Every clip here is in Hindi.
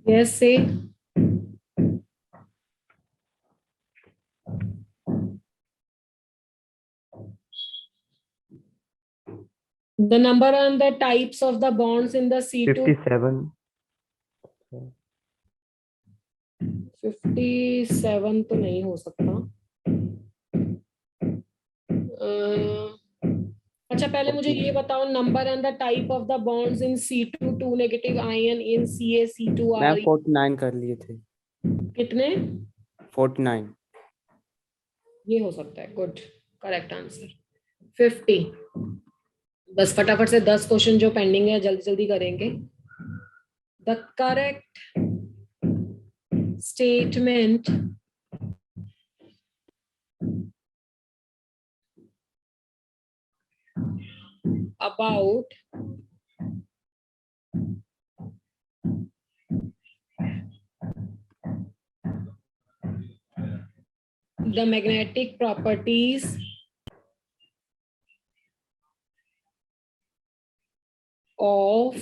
Yes, say. The number and the types of the bonds in the C2. 57. 57 तो नहीं हो सकता। अच्छा, पहले मुझे ये बताओ, number and the type of the bonds in C2 2 negative ion in CaC2 ma'am are 49 कर लिए थे। कितने? 49। ये हो सकता है। Good, correct answer 50। बस फटाफट से 10 क्वेश्चन जो पेंडिंग है जल्दी जल्दी करेंगे। The correct statement about the magnetic properties of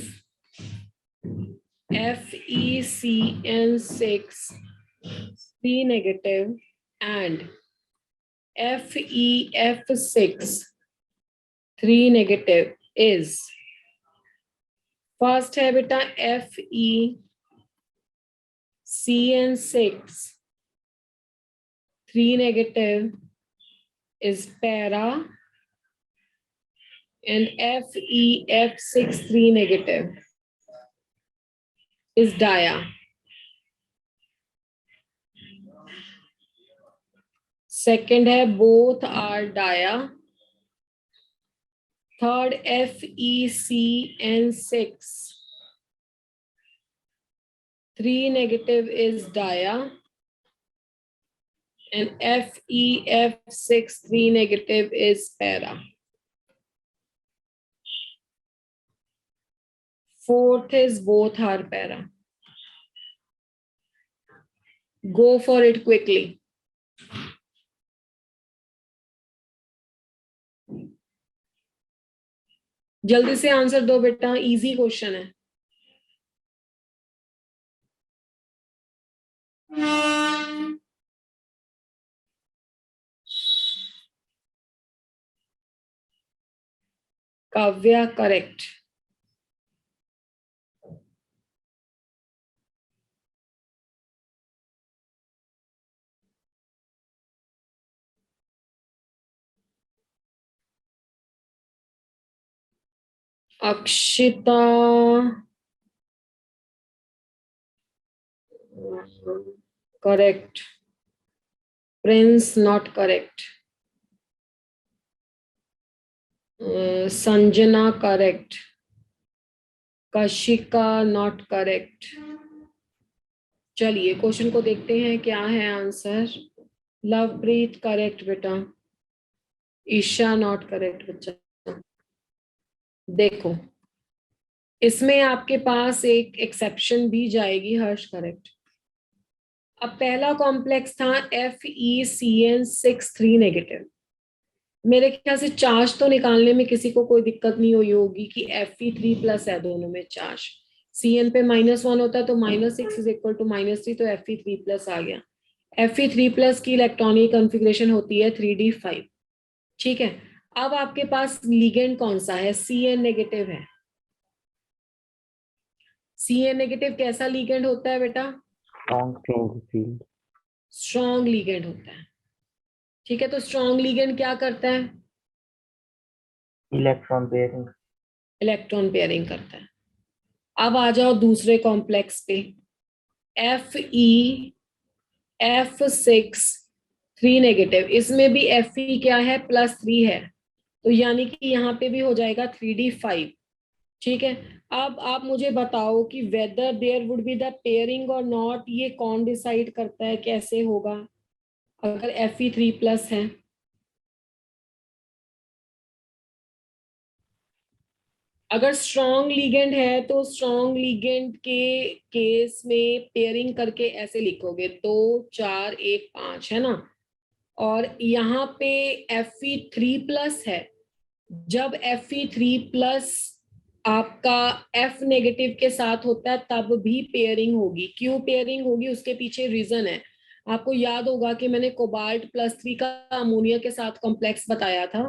FeCN6 3 negative and FeF6 3 negative is, first है बेटा FeCN6 3 negative is para and FeF6 3 negative is dia. Second है both are dia. Third FeCN6 3 negative is dia and FeF6 3 negative is para. Fourth is both are para. Go for it quickly. जल्दी से आंसर दो बेटा, इजी क्वेश्चन है। Kavya correct. Akshita correct. Prince not correct. Sanjana correct. Kashika not correct. चलिए क्वेश्चन को देखते हैं क्या है आंसर। लवप्रीत करेक्ट बेटा। ईशा नॉट करेक्ट बच्चा। देखो, इसमें आपके पास एक एक्सेप्शन भी जाएगी। हर्ष करेक्ट। अब पहला कॉम्प्लेक्स था FeCN6 3 नेगेटिव। मेरे ख्याल से चार्ज तो निकालने में किसी को कोई दिक्कत नहीं हुई होगी कि Fe3+ है दोनों में चार्ज। Cn पे -1 होता है तो -6 इज इक्वल टू -3, तो Fe3+ आ गया। Fe3+ की इलेक्ट्रॉनिक कॉन्फ़िगरेशन होती है 3d5। ठीक है, अब आपके पास लिगेंड कौन सा है? Cn नेगेटिव है। Cn नेगेटिव कैसा लिगेंड होता है बेटा? स्ट्रॉन्ग लिगेंड होता है। ठीक है, तो स्ट्रॉन्ग लिगेंड क्या करता है? Electron pairing. इलेक्ट्रॉन पेयरिंग करता है। अब आ जाओ दूसरे कॉम्प्लेक्स पे। FeF6 3 negative. इसमें भी Fe क्या है? +3 है, तो यानी कि यहाँ पे भी हो जाएगा 3d5। ठीक है, अब आप मुझे बताओ कि whether there would be the pairing और नॉट, ये कौन डिसाइड करता है? कैसे होगा अगर Fe3+ है? अगर स्ट्रॉन्ग लिगेंड है तो स्ट्रॉन्ग लिगेंड के केस में पेयरिंग करके ऐसे लिखोगे 2 4 1 5, है ना। और यहाँ पे Fe3+ है। जब Fe3+ आपका F नेगेटिव के साथ होता है तब भी पेयरिंग होगी। क्यों पेयरिंग होगी, उसके पीछे रीजन है। आपको याद होगा कि मैंने कोबाल्ट +3 का अमोनिया के साथ कॉम्प्लेक्स बताया था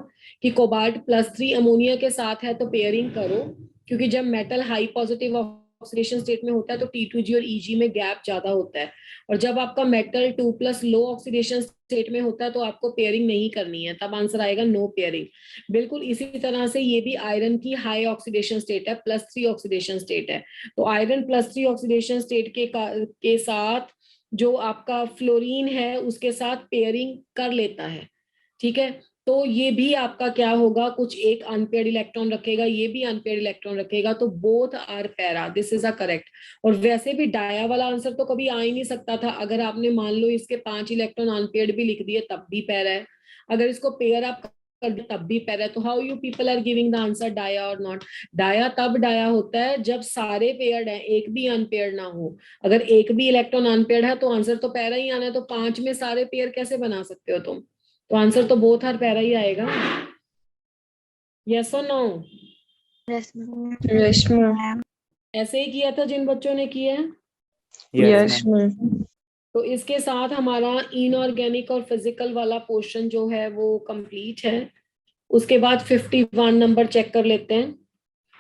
कि कोबाल्ट +3 अमोनिया के साथ है तो पेयरिंग करो, क्योंकि जब metal high positive oxidation state में होता है तो T2G और EG में गैप ज्यादा होता है, और जब आपका मेटल 2+ लो ऑक्सीडेशन स्टेट में होता है तो आपको पेयरिंग नहीं करनी है, तब आंसर आएगा नो पेयरिंग। बिल्कुल इसी तरह से ये भी आयरन की हाई ऑक्सीडेशन स्टेट है, +3 ऑक्सीडेशन स्टेट है, तो आयरन +3 ऑक्सीडेशन स्टेट के साथ जो आपका फ्लोरीन है उसके साथ पेयरिंग कर लेता है, ठीक है। तो ये भी आपका क्या होगा, कुछ एक अनपेयर्ड इलेक्ट्रॉन रखेगा, ये भी अनपेयर्ड इलेक्ट्रॉन रखेगा, तो both are para, this is a correct. और वैसे भी डाया वाला आंसर तो कभी आ ही नहीं सकता था, अगर आपने मान लो इसके 5 इलेक्ट्रॉन अनपेयर्ड भी लिख दिए तब भी पैरा है, अगर इसको पेयर आप कर दिया तब भी पैरा है। तो how you people are giving the answer dia और नॉट। डाया तब डाया होता है जब सारे पेयर्ड हैं, एक भी अनपेयर्ड ना हो। अगर एक भी इलेक्ट्रॉन अनपेयर्ड है तो आंसर तो पैरा ही आना है, तो 5 में सारे पेयर कैसे बना सकते हो तुम, तो आंसर तो बोथ आर पैरा ही आएगा। यस और no. Yes ma'am. Yes ma'am. ऐसे ही किया था जिन बच्चों ने किया है। Yes ma'am. तो इसके साथ हमारा इनऑर्गेनिक और फिजिकल वाला पोर्शन जो है वो कंप्लीट है। उसके बाद 51 नंबर चेक कर लेते हैं।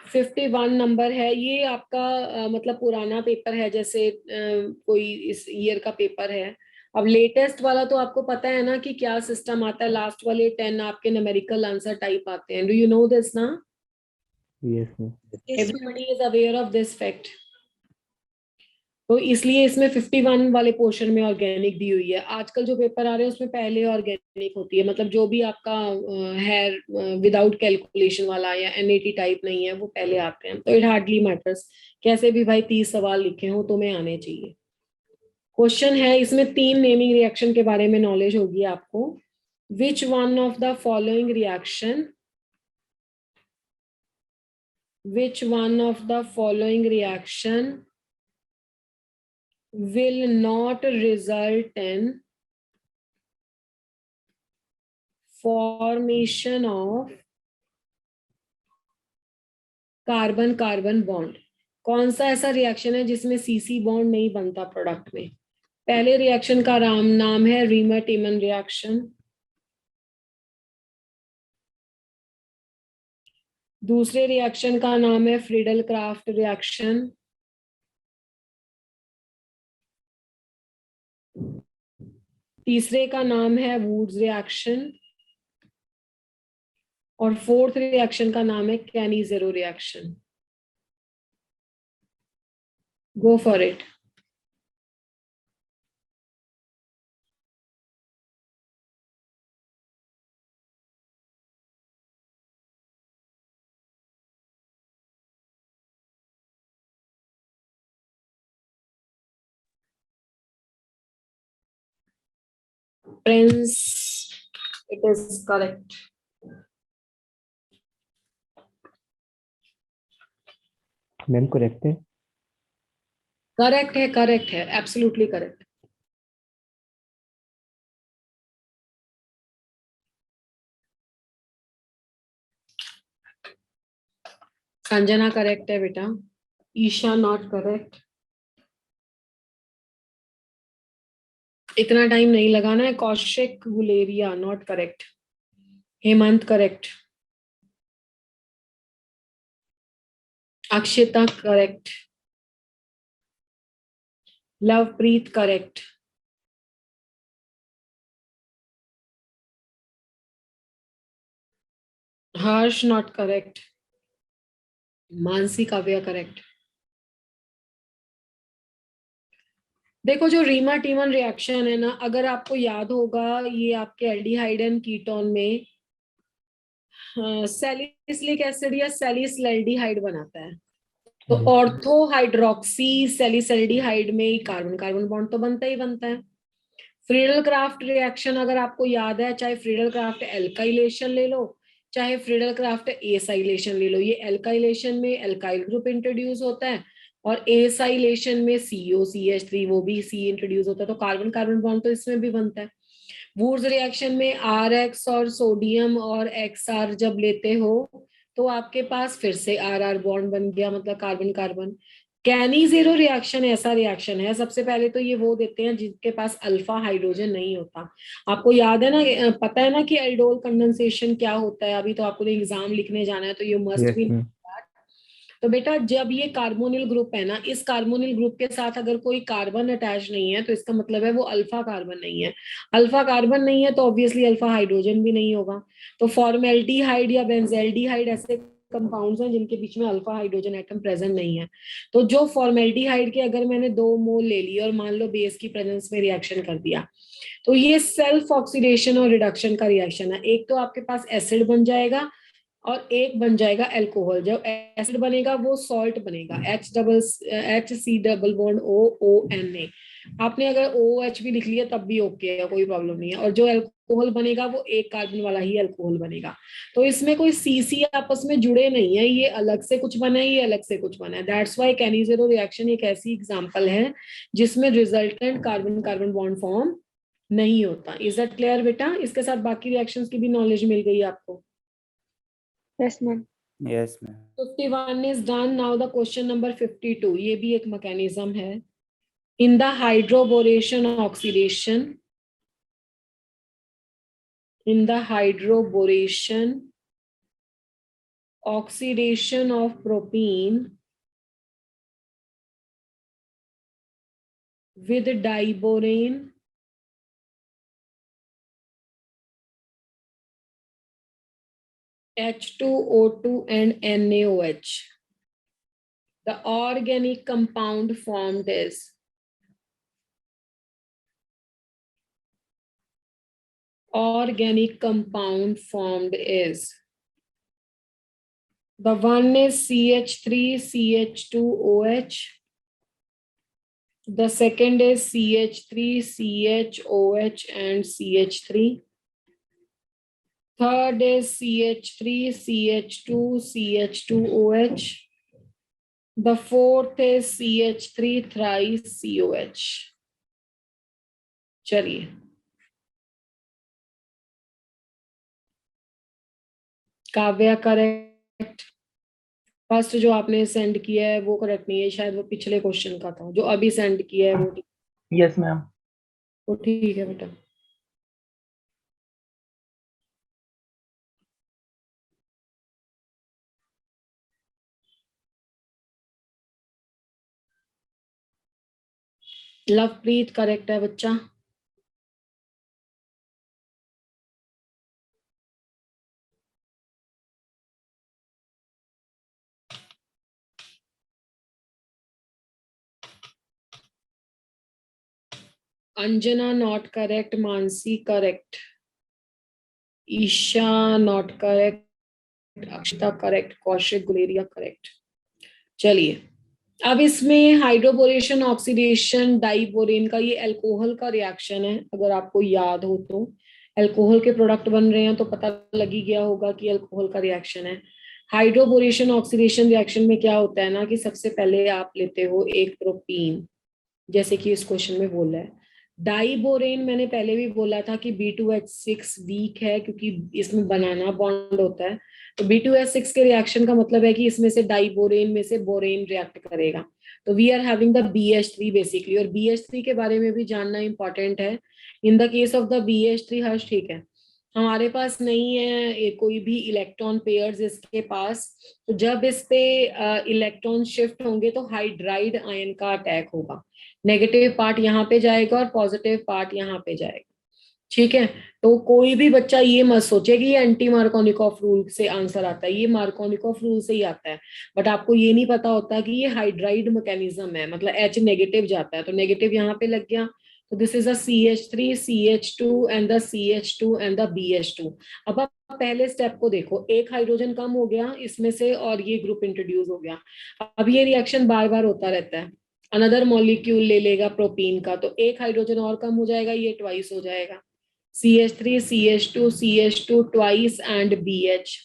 51 नंबर है, ये आपका मतलब पुराना पेपर है, जैसे कोई इस ईयर का पेपर है। अब लेटेस्ट वाला तो आपको पता है ना कि क्या सिस्टम आता है, लास्ट वाले 10 आपके न्यूमेरिकल आंसर टाइप आते हैं। डू यू नो दिस ना? Yes ma'am. Everybody is aware of this fact. तो इसलिए इसमें 51 वाले पोर्शन में ऑर्गेनिक दी हुई है। आजकल जो पेपर आ रहे हैं उसमें पहले ऑर्गेनिक होती है, मतलब जो भी आपका है विदाउट कैलकुलेशन वाला या NAT टाइप नहीं है वो पहले आते हैं, तो इट हार्डली मैटर्स। कैसे भी भाई 30 सवाल लिखे हो तुम्हें आने चाहिए। क्वेश्चन है इसमें 3 नेमिंग रिएक्शन के बारे में नॉलेज होगी आपको। Which one of the following reaction, which one of the following reaction will not result in formation of carbon carbon bond. कौन सा ऐसा रिएक्शन है जिसमें CC बॉन्ड नहीं बनता प्रोडक्ट में? पहले रिएक्शन का नाम है रीमर टीमन रिएक्शन, दूसरे रिएक्शन का नाम है फ्रीडल क्राफ्ट रिएक्शन, तीसरे का नाम है वुड्स रिएक्शन, और फोर्थ रिएक्शन का नाम है Cannizzaro reaction. Go for it. Prince, it is correct. Ma'am correct है। करेक्ट है, एब्सोल्युटली करेक्ट। संजना करेक्ट है बेटा, ईशा नॉट करेक्ट। इतना टाइम नहीं लगाना है। Kaushik Guleria not correct. Hemant correct. Akshita correct. Lovepreet correct. Harsh not correct. Mansi Kavya correct. देखो जो रीमा टीमन रिएक्शन है ना, अगर आपको याद होगा ये आपके एल्डिहाइड एंड कीटोन में सैलिसिलिक एसिड या सैलिसल्डिहाइड बनाता है। तो ऑर्थो हाइड्रोक्सी सैलिसल्डिहाइड में कार्बन कार्बन बॉन्ड तो बनता ही बनता है। फ्रीडल क्राफ्ट रिएक्शन अगर आपको याद है, चाहे फ्रीडल क्राफ्ट एल्काइलेशन ले लो चाहे फ्रीडल क्राफ्ट एसाइलेशन ले लो, ये एल्काइलेशन में एल्काइल ग्रुप इंट्रोड्यूस होता है और एसाइलेशन में COCH3 वो भी C इंट्रोड्यूस होता है, तो कार्बन कार्बन बॉन्ड तो इसमें भी बनता है। वुड्स रिएक्शन में RX और सोडियम और XR जब लेते हो तो आपके पास फिर से आर आर बॉन्ड बन गया, मतलब कार्बन कार्बन। कैनिजेरो रिएक्शन ऐसा रिएक्शन है, सबसे पहले तो ये वो देते हैं जिनके पास अल्फा हाइड्रोजन नहीं होता। आपको याद है ना, पता है ना कि एल्डोल कंडेंसेशन क्या होता है? अभी तो आपको एग्जाम लिखने जाना है, तो ये मस्ट यस बी। मैम। तो बेटा जब ये कार्बोनिल ग्रुप है ना, इस कार्बोनिल ग्रुप के साथ अगर कोई कार्बन अटैच नहीं है तो इसका मतलब है वो अल्फा कार्बन नहीं है। अल्फा कार्बन नहीं है तो ऑब्वियसली अल्फा हाइड्रोजन भी नहीं होगा। तो फॉर्मेल्डिहाइड या बेंजेल्डिहाइड ऐसे कंपाउंड्स हैं जिनके बीच में अल्फा हाइड्रोजन एटम प्रेजेंट नहीं है। तो जो फॉर्मेल्डिहाइड के अगर मैंने 2 मोल ले लिए और मान लो बेस की प्रेजेंस में रिएक्शन कर दिया, तो ये सेल्फ ऑक्सीडेशन और रिडक्शन का रिएक्शन है। एक तो आपके पास एसिड बन जाएगा और एक बन जाएगा अल्कोहल। जब एसिड बनेगा वो सॉल्ट बनेगा, HCOO। आपने अगर OH भी लिख लिया तब भी ओके है, कोई प्रॉब्लम नहीं है। और जो अल्कोहल बनेगा वो एक कार्बन वाला ही अल्कोहल बनेगा। तो इसमें कोई CC आपस में जुड़े नहीं है, ये अलग से कुछ बना है, ये अलग से कुछ बना है। दैट्स वाई कैनिजेरो रिएक्शन एक ऐसी एग्जांपल है जिसमें resultant carbon carbon bond form नहीं होता। इज दैट क्लियर बेटा? इसके साथ बाकी रिएक्शंस की भी नॉलेज मिल गई आपको। Yes, ma'am. Yes, ma'am. 51 is done. Now the question number 52, ये भी एक मैकेनिज्म है। In the hydroboration oxidation, in the hydroboration oxidation of propene with diborane H2O2 and NaOH, the organic compound formed is the one is CH3CH2OH, the second is CH3CHOH and CH3, third is CH3CH2CH2OH, the fourth is CH3 thrice COH। चलिए काव्या करेक्ट। फर्स्ट जो आपने सेंड किया है वो करेक्ट नहीं है, शायद वो पिछले क्वेश्चन का था। जो अभी सेंड किया है वो यस मैम। वो ठीक है बेटा। लवप्रीत करेक्ट है बच्चा। Anjana not correct, Mansi correct, Isha not correct, Akshata correct, Kaushik Guleria correct. चलिए अब इसमें हाइड्रोबोरेशन ऑक्सीडेशन डाइबोरेन का ये अल्कोहल का रिएक्शन है। अगर आपको याद हो तो अल्कोहल के प्रोडक्ट बन रहे हैं तो पता लग ही गया होगा कि अल्कोहल का रिएक्शन है। हाइड्रोबोरेशन ऑक्सीडेशन रिएक्शन में क्या होता है ना कि सबसे पहले आप लेते हो एक प्रोपीन, जैसे कि इस क्वेश्चन में बोला है। डाइबोरेन मैंने पहले भी बोला था कि B2H6 वीक है क्योंकि इसमें बनाना बॉन्ड होता है। तो B2H6 के रिएक्शन का मतलब है कि इसमें से डाइबोरेन में से बोरेन रिएक्ट करेगा। तो we are having the BH3 basically. और BH3 के बारे में भी जानना इंपॉर्टेंट है। In the case of the BH3 Harsh, ठीक है, हमारे पास नहीं है कोई भी इलेक्ट्रॉन पेयर्स इसके पास। तो जब इस पे इलेक्ट्रॉन शिफ्ट होंगे तो हाइड्राइड आयन का अटैक होगा। नेगेटिव पार्ट यहाँ पे जाएगा और पॉजिटिव पार्ट यहाँ पे जाएगा। ठीक है, तो कोई भी बच्चा ये मत सोचे कि ये एंटी मार्कोनिकॉफ रूल से आंसर आता है। ये मार्कोनिकॉफ रूल से ही आता है, बट आपको ये नहीं पता होता कि ये हाइड्राइड मैकेनिज्म है, मतलब H नेगेटिव जाता है तो नेगेटिव यहाँ पे लग गया। तो this is a CH3 CH2 and the CH2 and the BH2। अब आप पहले स्टेप को देखो, एक हाइड्रोजन कम हो गया इसमें से और ये ग्रुप इंट्रोड्यूस हो गया। अब ये रिएक्शन बार बार होता रहता है। अनदर मॉलिक्यूल ले लेगा प्रोपीन का तो एक हाइड्रोजन और कम हो जाएगा, ये ट्वाइस हो जाएगा। CH3 CH2 CH2 twice and BH।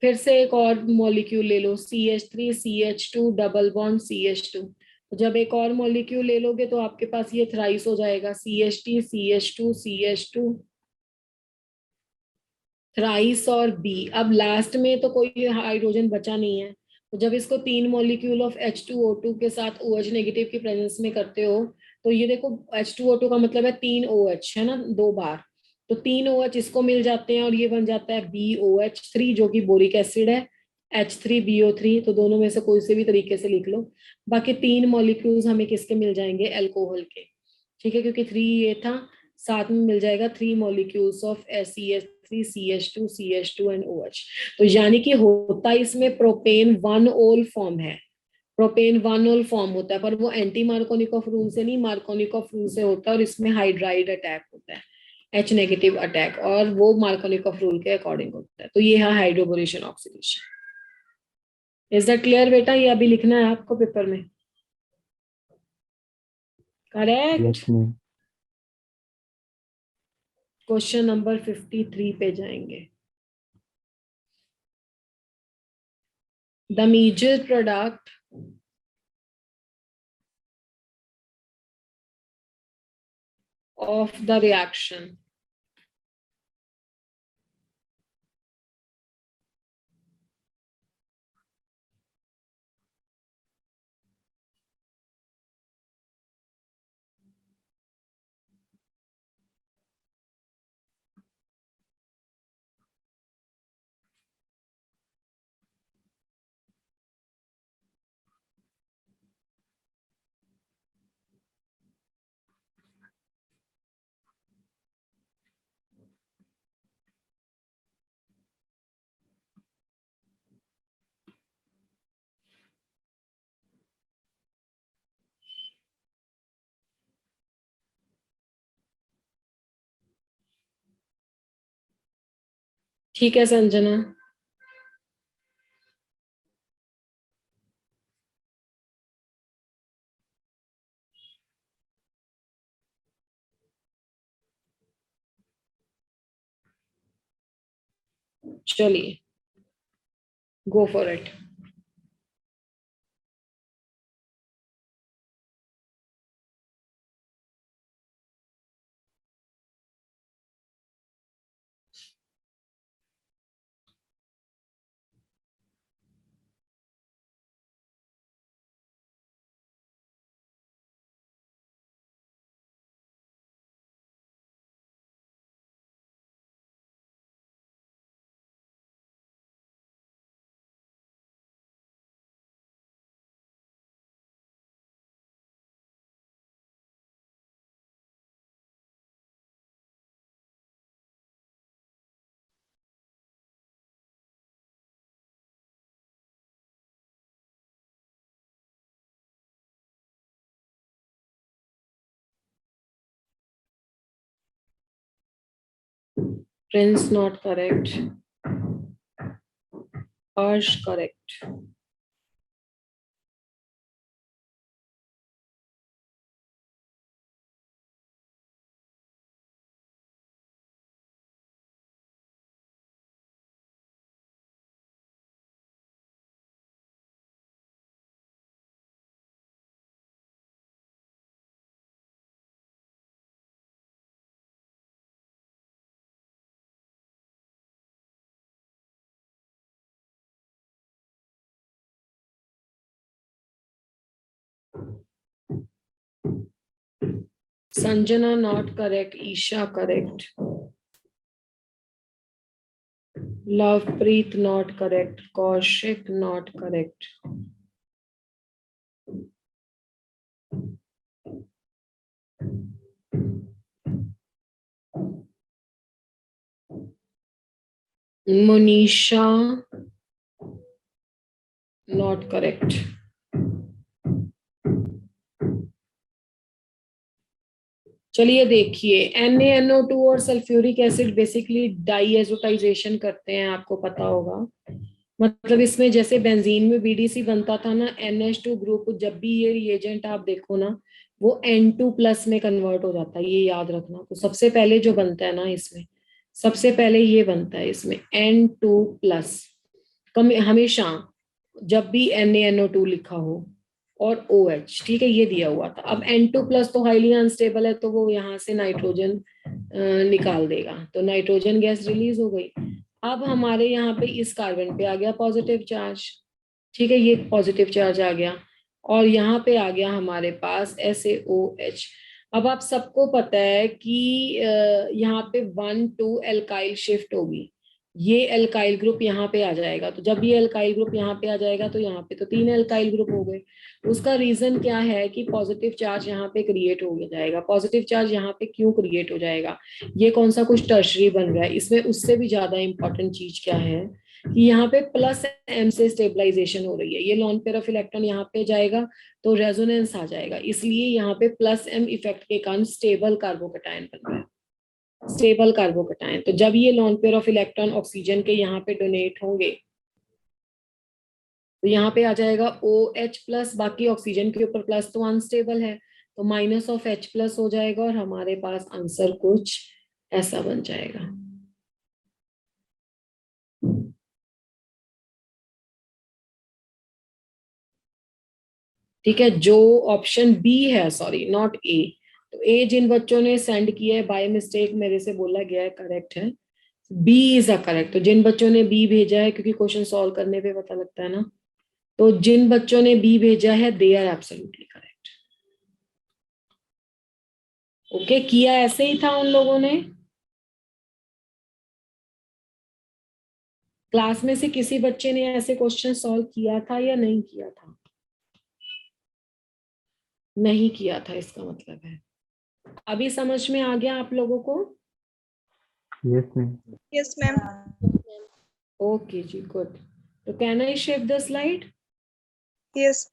फिर से एक और मॉलिक्यूल ले लो, CH3 CH2 double bond CH2। तो जब एक और मॉलिक्यूल ले लोगे तो आपके पास ये थ्राइस हो जाएगा, CH3 CH2 CH2 थ्राइस और बी। अब लास्ट में तो कोई हाइड्रोजन बचा नहीं है, तो जब इसको 3 मॉलिक्यूल ऑफ H2O2 के साथ OH नेगेटिव की प्रेजेंस में करते हो, तो ये देखो H2O2 का मतलब है 3 OH, है ना, 2 बार। तो 3 OH इसको मिल जाते हैं और ये बन जाता है BOH3 जो कि बोरिक एसिड है, H3BO3। तो दोनों में से कोई से भी तरीके से लिख लो। बाकी 3 मॉलिक्यूल्स हमें किसके मिल जाएंगे, अल्कोहल के। ठीक है, क्योंकि 3 ये था, साथ में मिल जाएगा 3 molecules of CH3 CH2 CH2 and OH। तो यानी कि होता इसमें प्रोपेन 1 ओल फॉर्म है, प्रोपेन 1 ओल फॉर्म होता है, पर वो एंटी मार्कोनिकॉफ रूल से नहीं, मार्कोनिकॉफ रूल से होता है, और इसमें हाइड्राइड अटैक होता है, H नेगेटिव अटैक, और वो मार्कोनिकॉफ रूल के अकॉर्डिंग होता है। तो ये है hydroboration oxidation. Is that clear बेटा? ये अभी लिखना है आपको पेपर में, correct. Yes ma'am. Question number 53 पे जाएंगे। The major product of the reaction ठीक है संजना? चलिए, go for it. Prince not correct, Arsh correct. Sanjana not correct, Isha correct, Lovepreet not correct, Kaushik not correct, Munisha not correct. चलिए देखिए, NaNO2 और सल्फ्यूरिक एसिड बेसिकली डाईएजोटाइजेशन करते हैं, आपको पता होगा। मतलब इसमें जैसे बेंजीन में BDC बनता था ना, NH2 ग्रुप, जब भी ये रिएजेंट आप देखो ना, वो N2+ में कन्वर्ट हो जाता है, ये याद रखना। तो सबसे पहले जो बनता है ना इसमें, सबसे पहले ये बनता है इसमें N2+। कम हमेशा जब भी NaNO2 लिखा हो, और OH, ठीक है, ये दिया हुआ था। अब N2+ तो हाईली अनस्टेबल है, तो वो यहाँ से नाइट्रोजन निकाल देगा, तो नाइट्रोजन गैस रिलीज हो गई। अब हमारे यहाँ पे इस कार्बन पे आ गया पॉजिटिव चार्ज, ठीक है, ये पॉजिटिव चार्ज आ गया, और यहाँ पे आ गया हमारे पास SaOH। अब आप सबको पता है कि यहाँ पे 1,2 एल्काइल शिफ्ट होगी, ये एल्काइल ग्रुप यहाँ पे आ जाएगा, तो जब ये एल्काइल ग्रुप यहाँ पे आ जाएगा तो यहाँ पे तो 3 एल्काइल ग्रुप हो गए। उसका रीजन क्या है कि पॉजिटिव चार्ज यहाँ पे क्रिएट हो जाएगा। पॉजिटिव चार्ज यहाँ पे क्यों क्रिएट हो जाएगा, ये कौन सा कुछ टर्शरी बन रहा है, इसमें उससे भी ज्यादा इंपॉर्टेंट चीज क्या है कि यहाँ पे +m से स्टेबलाइजेशन हो रही है। ये लॉन पेयर ऑफ इलेक्ट्रॉन यहाँ पे जाएगा तो रेजोनेंस आ जाएगा, इसलिए यहाँ पे +m इफेक्ट के कारण स्टेबल कार्बोकैटायन बन रहा है, स्टेबल कार्बोकैटायन। तो जब ये lone pair of electron oxygen के यहाँ पे डोनेट होंगे तो यहाँ पे आ जाएगा OH+, बाकी ऑक्सीजन के ऊपर प्लस तो अनस्टेबल है, तो -H+ हो जाएगा, और हमारे पास आंसर कुछ ऐसा बन जाएगा। ठीक है, जो ऑप्शन बी है, सॉरी नॉट ए, तो ए जिन बच्चों ने सेंड किया है बाय मिस्टेक मेरे से बोला गया है करेक्ट है, बी इज अ करेक्ट। तो जिन बच्चों ने बी भेजा है, क्योंकि क्वेश्चन सॉल्व करने पे पता लगता है ना, तो जिन बच्चों ने बी भेजा है they are absolutely correct. Okay, किया ऐसे ही था उन लोगों ने। क्लास में से किसी बच्चे ने ऐसे क्वेश्चन सॉल्व किया था या नहीं किया था? नहीं किया था, इसका मतलब है अभी समझ में आ गया आप लोगों को? Yes ma'am. Yes, ma'am. Okay ji, good. तो can I shift the slide? Yes.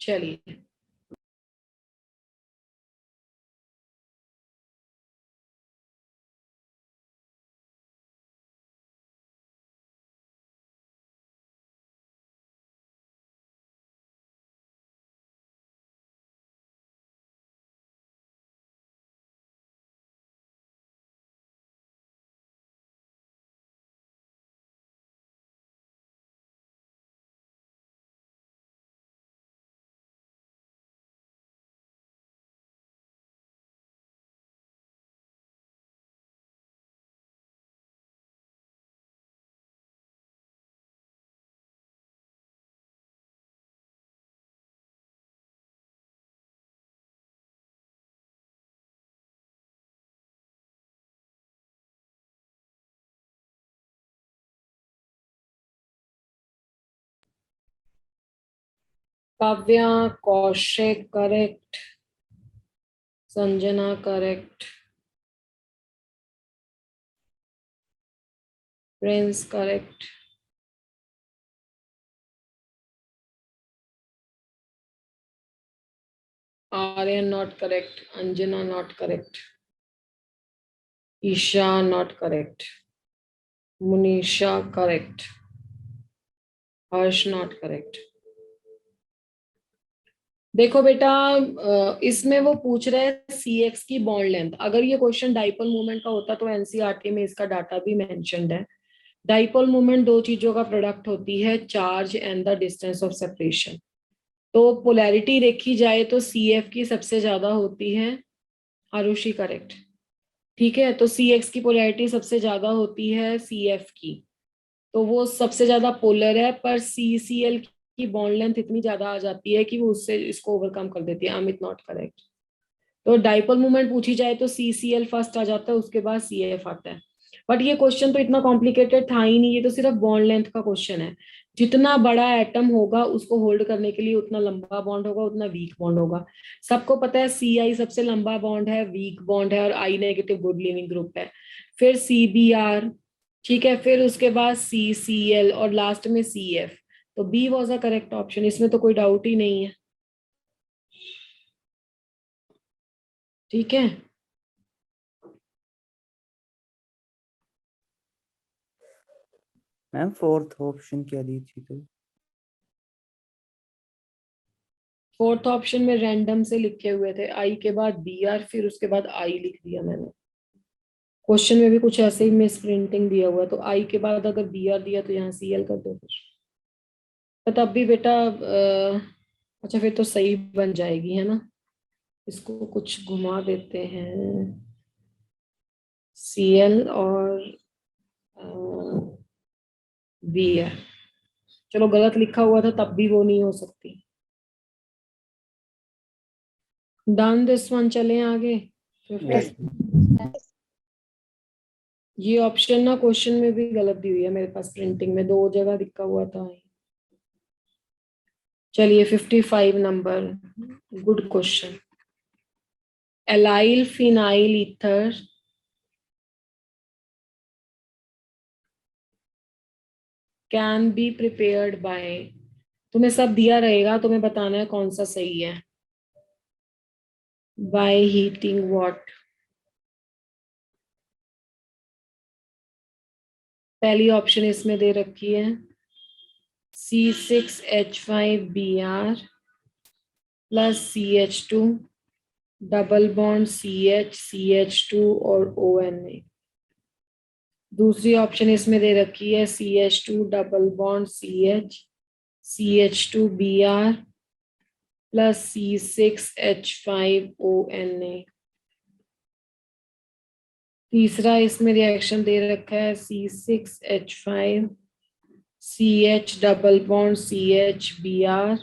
चलिए, Kavya, Kaushik correct, Sanjana correct, Prince correct, Aryan not correct. Anjana not correct. Isha not correct. Munisha correct. Harsh not correct. देखो बेटा, इसमें वो पूछ रहे हैं सी एक्स की बॉन्ड लेंथ। अगर ये क्वेश्चन डाइपोल मूवमेंट का होता तो एनसीईआरटी में इसका डाटा भी मेंशन्ड है। डाइपोल मूवमेंट दो चीजों का प्रोडक्ट होती है, charge and the distance of separation. तो पोलैरिटी देखी जाए तो सी एफ की सबसे ज्यादा होती है। आरुषि करेक्ट। ठीक है, तो सी एक्स की पोलैरिटी सबसे ज्यादा होती है सी एफ की, तो वो सबसे ज्यादा पोलर है। पर सी सी एल की बॉन्ड लेंथ इतनी ज्यादा आ जाती है कि वो उससे इसको ओवरकम कर देती है। Amit not correct. तो डाइपोल मूवमेंट पूछी जाए तो सी सी एल फर्स्ट आ जाता है, उसके बाद सी एफ आता है। बट ये क्वेश्चन तो इतना कॉम्प्लिकेटेड था ही नहीं, ये तो सिर्फ बॉन्ड लेंथ का क्वेश्चन है। जितना बड़ा एटम होगा उसको होल्ड करने के लिए उतना लंबा बॉन्ड होगा, उतना वीक बॉन्ड होगा। सबको पता है सी आई सबसे लंबा बॉन्ड है, वीक बॉन्ड है, और आई नेगेटिव गुड लिविंग ग्रुप है। फिर सी बी आर, ठीक है, फिर उसके बाद सी सी एल और लास्ट में सी एफ। तो B was a correct option, इसमें तो कोई डाउट ही नहीं है। ठीक है, मैम फोर्थ ऑप्शन क्या दी थी तो? फोर्थ ऑप्शन में रैंडम से लिखे हुए थे, आई के बाद बी आर, फिर उसके बाद आई लिख दिया मैंने। क्वेश्चन में भी कुछ ऐसे ही मिस प्रिंटिंग दिया हुआ है, तो आई के बाद अगर बी आर दिया तो यहाँ सी एल कर दो फिर। पर तब भी बेटा अच्छा फिर तो सही बन जाएगी, है ना। इसको कुछ घुमा देते हैं, सी एल और बी आर। चलो गलत लिखा हुआ था तब भी वो नहीं हो सकती। डन दिस वन, चलें आगे। यस। ये ऑप्शन ना क्वेश्चन में भी गलत दी हुई है मेरे पास, प्रिंटिंग में दो जगह लिखा हुआ था। चलिए 55 number, good question. Allyl phenyl ether can be prepared by, तुम्हें सब दिया रहेगा, तुम्हें बताना है कौन सा सही है। By heating what? पहली ऑप्शन इसमें दे रखी है C6H5Br plus CH2 double bond CH और ONA। दूसरी ऑप्शन इसमें दे रखी है CH2 double bond CH2Br plus C6H5ONA। तीसरा इसमें रिएक्शन दे रखा है C6H5 CH double bond CHBr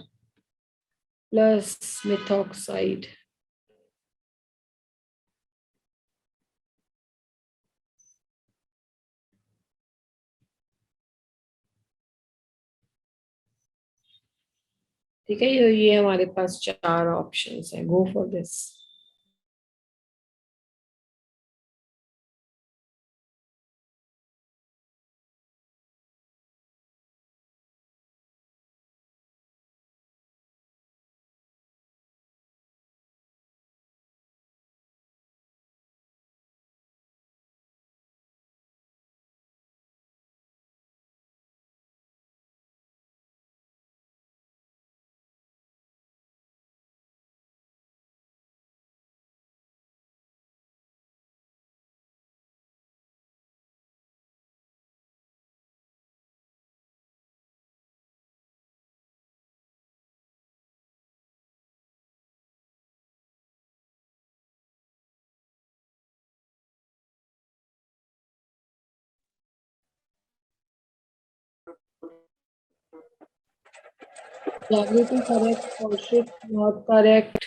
plus methoxide. ठीक है, ये हमारे पास चार ऑप्शंस हैं, go for this. Jagriti correct, Kaushik not correct,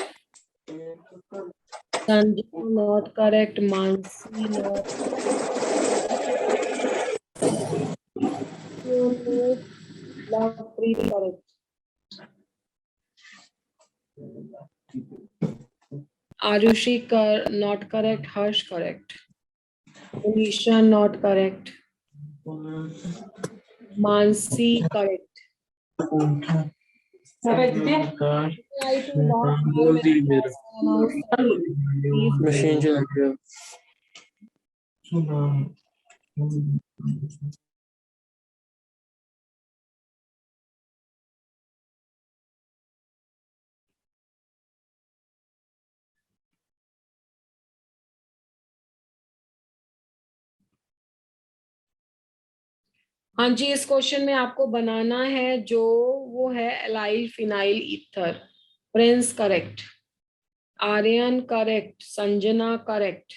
Sanjay not correct, Mansi not, Lovepreet correct, Arushi not correct, Harsh correct, Unisha not correct, Mansi correct, machine चला गया। हाँ जी, इस क्वेश्चन में आपको बनाना है जो वो है allyl phenyl ether. Prince correct, Aryan correct, Sanjana correct,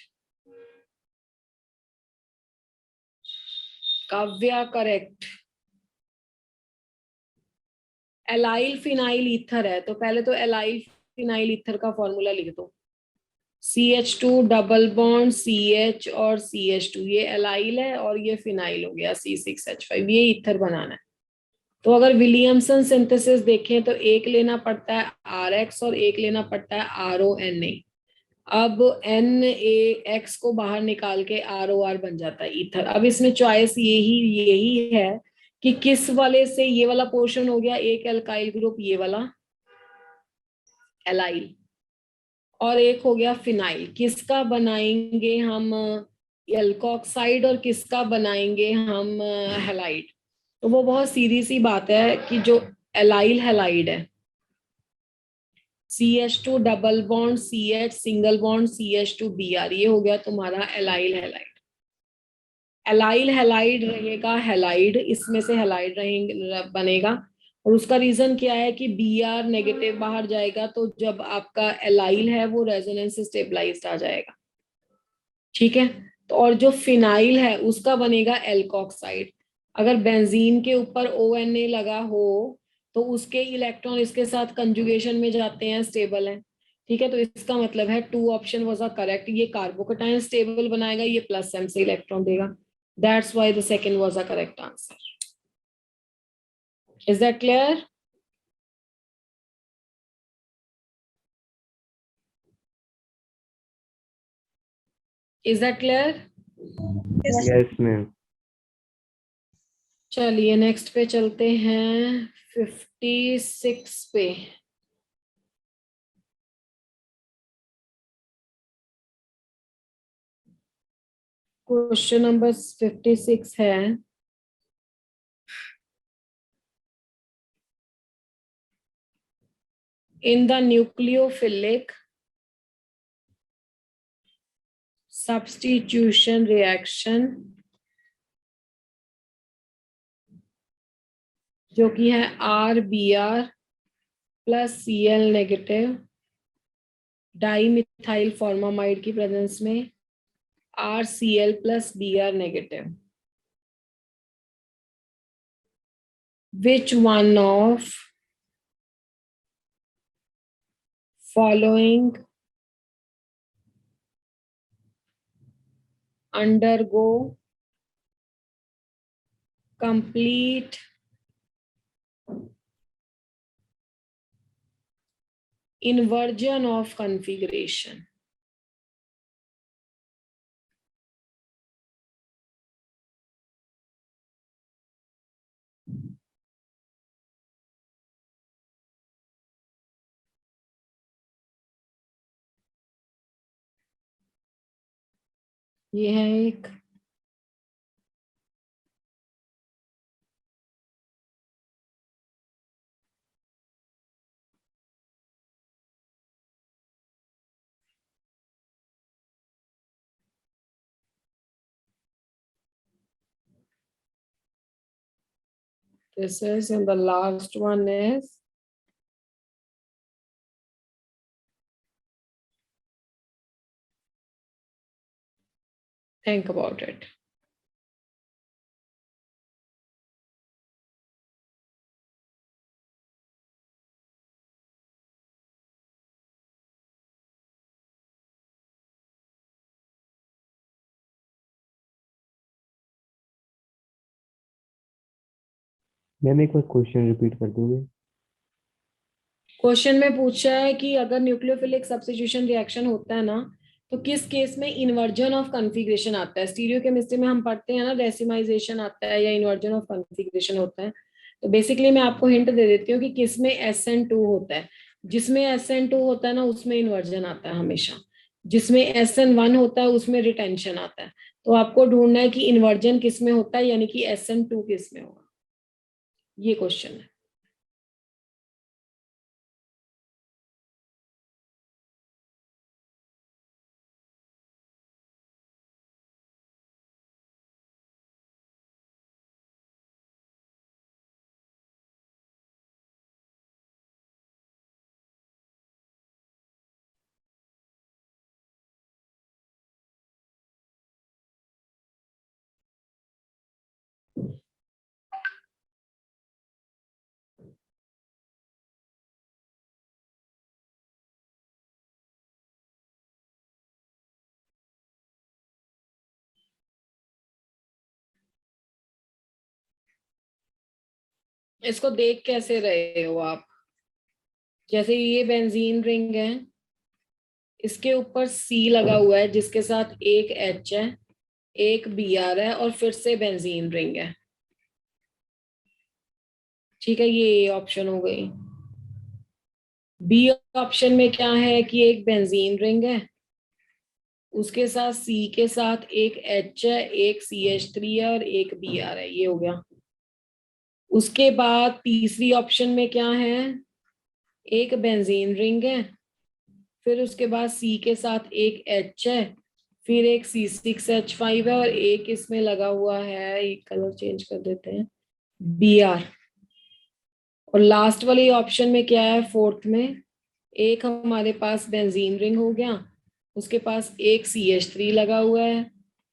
Kavya correct. Allyl phenyl ether है तो पहले तो एलाइल फिनाइल ईथर का फॉर्मूला लिख दो। CH2 डबल बॉन्ड CH और CH2, ये एलाइल है और ये फिनाइल हो गया C6H5, ये ईथर बनाना है। तो अगर विलियमसन सिंथेसिस देखें तो एक लेना पड़ता है RX और एक लेना पड़ता है RONA। अब NaX को बाहर निकाल के ROR बन जाता है ईथर। अब इसमें चॉइस यही है कि किस वाले से, ये वाला पोर्शन हो गया एक एल्काइल ग्रुप, ये वाला एलाइल, और एक हो गया फिनाइल। किसका बनाएंगे हम एल्कोक्साइड और किसका बनाएंगे हम हैलाइड। तो वो बहुत सीधी सी बात है कि जो एलाइल हैलाइड है, CH2 double bond CH single bond CH2Br, ये हो गया तुम्हारा एलाइल हैलाइड। एलाइल हैलाइड रहेगा हैलाइड, इसमें से हैलाइड रहेंगे बनेगा। और उसका रीजन क्या है कि Br नेगेटिव बाहर जाएगा, तो जब आपका एलाइल है वो रेजोनेंस स्टेबलाइज्ड आ जाएगा। ठीक है, तो और जो फिनाइल है उसका बनेगा एल्कोक्साइड। अगर बेंजीन के ऊपर ONA लगा हो तो उसके इलेक्ट्रॉन इसके साथ कंजुगेशन में जाते हैं, स्टेबल है। ठीक है, तो इसका मतलब है 2 ऑप्शन वाज करेक्ट। ये कार्बोकेटाइन स्टेबल बनाएगा, ये प्लस M से इलेक्ट्रॉन देगा। That's why the second was a correct answer. Is that clear? Is that clear? Yes. Yes ma'am. चलिए नेक्स्ट पे चलते हैं, 56 पे। क्वेश्चन नंबर 56 है, in the nucleophilic substitution reaction, जो कि है RBr plus Cl negative dimethyl formamide की प्रेजेंस में RCl plus Br negative, which one of following undergo complete inversion of configuration? ये है एक, this is, and the last one is think about it. Ma'am एक बार क्वेश्चन रिपीट कर दोगे? क्वेश्चन में पूछा है कि अगर न्यूक्लियोफिलिक सब्स्टिट्यूशन रिएक्शन होता है ना, तो किस केस में इन्वर्जन ऑफ कॉन्फ़िगरेशन आता है। स्टीरियोकेमिस्ट्री में हम पढ़ते हैं ना, डेसिमाइजेशन आता है या इन्वर्जन ऑफ कॉन्फ़िगरेशन होता है। तो बेसिकली मैं आपको हिंट दे देती हूँ कि किसमें SN2 होता है। जिसमें SN2 होता है ना उसमें इन्वर्जन आता है हमेशा, जिसमें SN1 होता है उसमें रिटेंशन आता है। तो आपको ढूंढना है कि इन्वर्जन किसमें होता है, यानी कि SN2 किसमें होगा, ये क्वेश्चन है। इसको देख कैसे रहे हो आप? जैसे ये बेंजीन रिंग है, इसके ऊपर C लगा हुआ है जिसके साथ एक H है, एक Br है और फिर से बेंजीन रिंग है। ठीक है, ये ऑप्शन हो गई। बी ऑप्शन में क्या है कि एक बेंजीन रिंग है, उसके साथ C के साथ एक H है, एक CH3 है और एक Br है, ये हो गया। उसके बाद तीसरी ऑप्शन में क्या है, एक बेंजीन रिंग है, फिर उसके बाद C के साथ एक H है, फिर एक C6H5 है और एक इसमें लगा हुआ है, एक कलर चेंज कर देते हैं, Br। और लास्ट वाली ऑप्शन में क्या है, फोर्थ में एक हमारे पास बेंजीन रिंग हो गया, उसके पास एक CH3 लगा हुआ है,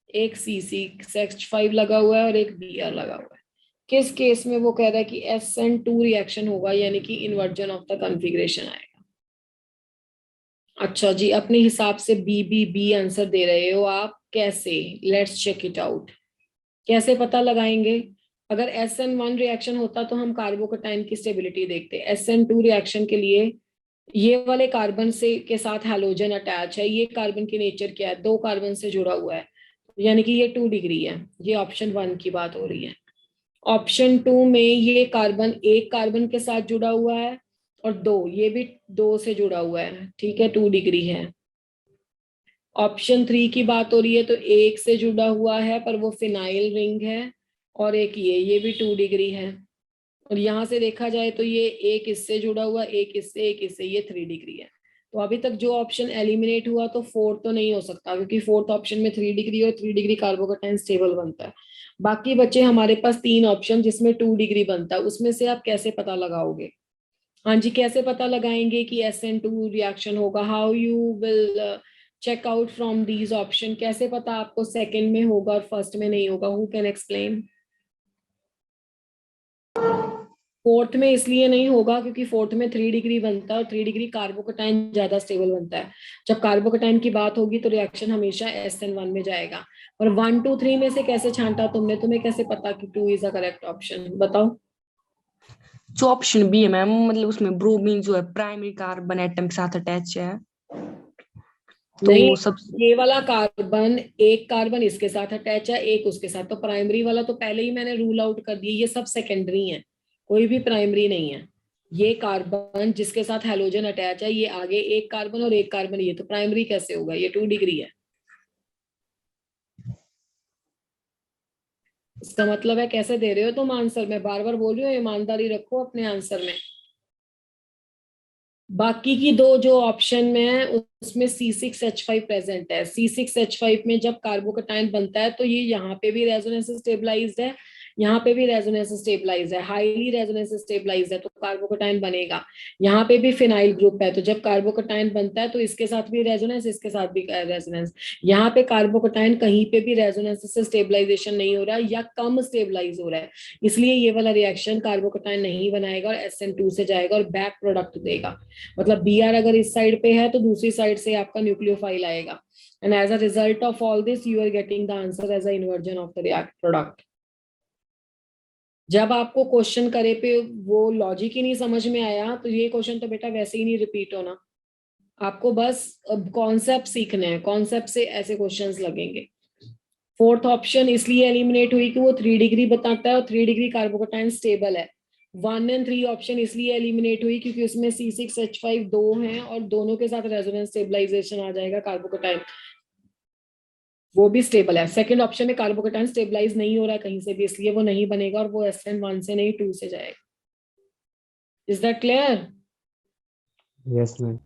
एक C6H5 लगा हुआ है और एक Br लगा हुआ है। किस केस में वो कह रहा है कि SN2 रिएक्शन होगा, यानी कि इन्वर्जन ऑफ द कॉन्फ़िगरेशन आएगा। अच्छा जी, अपने हिसाब से बी आंसर दे रहे हो आप, कैसे? Let's check it out. कैसे पता लगाएंगे? अगर SN1 रिएक्शन होता तो हम कार्बोकटाइन की स्टेबिलिटी देखते। SN2 रिएक्शन के लिए ये वाले कार्बन से के साथ हैलोजन अटैच है, ये कार्बन की नेचर क्या है, 2 कार्बन से जुड़ा हुआ है, यानी कि ये 2 डिग्री है। ये ऑप्शन 1 की बात हो रही है। ऑप्शन 2 में ये कार्बन एक कार्बन के साथ जुड़ा हुआ है और 2, ये भी 2 से जुड़ा हुआ है, ठीक है, 2 डिग्री है। ऑप्शन 3 की बात हो रही है तो एक से जुड़ा हुआ है पर वो फिनाइल रिंग है, और एक ये भी 2 डिग्री है। और यहाँ से देखा जाए तो ये एक इससे जुड़ा हुआ, एक इससे, ये 3 डिग्री है। तो अभी तक जो ऑप्शन एलिमिनेट हुआ तो 4 तो नहीं हो सकता, क्योंकि फोर्थ ऑप्शन में 3 डिग्री और 3 डिग्री कार्बोकटाइन स्टेबल बनता है। बाकी बचे हमारे पास 3 ऑप्शन जिसमें 2 डिग्री बनता है, उसमें से आप कैसे पता लगाओगे? हाँ जी, कैसे पता लगाएंगे कि SN2 रिएक्शन होगा? How you will check out from these option? कैसे पता आपको सेकंड में होगा और फर्स्ट में नहीं होगा? Who can explain? फोर्थ में इसलिए नहीं होगा क्योंकि फोर्थ में 3 डिग्री बनता है और 3 डिग्री कार्बोकटाइन ज्यादा स्टेबल बनता है। जब कार्बोकटाइन की बात होगी तो रिएक्शन हमेशा SN1 में जाएगा। और 1 2 3 में से कैसे छांटा तुमने? तुम्हें कैसे पता कि 2 इज द करेक्ट ऑप्शन? बताओ। जो ऑप्शन बी है मैम, मतलब उसमें ब्रोमीन जो है प्राइमरी कार्बन एटम के साथ अटैच है, तो नहीं, सब ये वाला कार्बन, एक कार्बन इसके साथ अटैच है, एक उसके साथ, तो प्राइमरी वाला तो पहले ही मैंने रूल आउट कर दिया, ये सब सेकेंडरी है, कोई भी प्राइमरी नहीं है। ये कार्बन जिसके साथ हैलोजन अटैच है, ये आगे एक कार्बन और एक कार्बन, ये तो प्राइमरी कैसे होगा? ये 2 डिग्री है। इसका मतलब है कैसे दे रहे हो तुम आंसर? मैं बार बार बोल रही हूँ, ईमानदारी रखो अपने आंसर में। बाकी की 2 जो ऑप्शन में है उसमें C6H5 प्रेजेंट है। C6H5 में जब कार्बोकटाइन बनता है तो ये यहाँ पे भी रेजोनेंस स्टेबलाइज्ड है, यहाँ पे भी रेजोनेंस स्टेबलाइज्ड है, हाईली रेजोनेंस स्टेबलाइज्ड है, तो कार्बोकटाइन बनेगा। यहाँ पे भी फिनाइल ग्रुप है, तो जब कार्बोकटाइन बनता है तो इसके साथ भी रेजोनेंस, इसके साथ भी रेजोनेंस। यहाँ पे कार्बोकटाइन कहीं पे भी रेजोनेंस से स्टेबलाइजेशन नहीं हो रहा है या कम स्टेबलाइज हो रहा है, इसलिए ये वाला रिएक्शन कार्बोकटाइन नहीं बनाएगा और SN2 से जाएगा और बैक प्रोडक्ट देगा। मतलब Br अगर इस साइड पे है तो दूसरी साइड से आपका न्यूक्लियोफाइल आएगा, and as a result of all this you are getting the answer as a inversion of the react product. जब आपको क्वेश्चन करे पे वो लॉजिक ही नहीं समझ में आया तो ये क्वेश्चन तो बेटा वैसे ही नहीं रिपीट होना। आपको बस कॉन्सेप्ट सीखने हैं, कॉन्सेप्ट से ऐसे क्वेश्चंस लगेंगे। फोर्थ ऑप्शन इसलिए एलिमिनेट हुई कि वो 3 डिग्री बताता है और 3 डिग्री कार्बोकटाइन स्टेबल है, 1 और 3 ऑप्शन इसलिए एलिमिनेट हुई क्योंकि उसमें C6H5 दो हैं और दोनों के साथ रेजोनेंस स्टेबलाइजेशन आ जाएगा कार्बोकेटाइन, वो भी स्टेबल है। सेकंड ऑप्शन में कार्बोकेटाइन स्टेबलाइज नहीं हो रहा है कहीं से भी, इसलिए वो नहीं बनेगा और वो SN1 से नहीं 2 से जाएगा। Is that clear? Yes ma'am.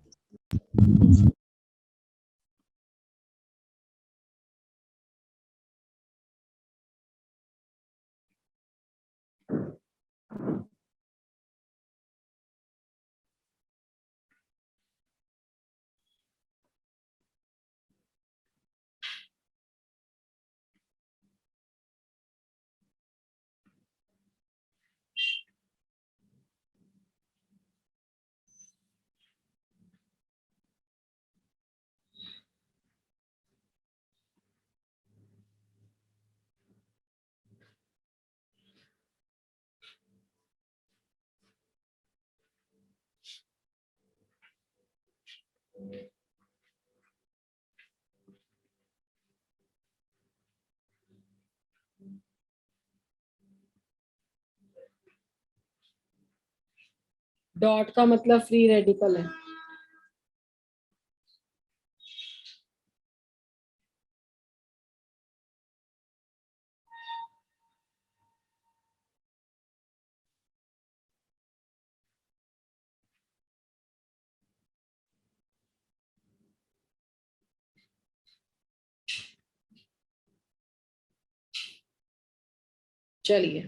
Dot का मतलब फ्री रेडिकल है। चलिए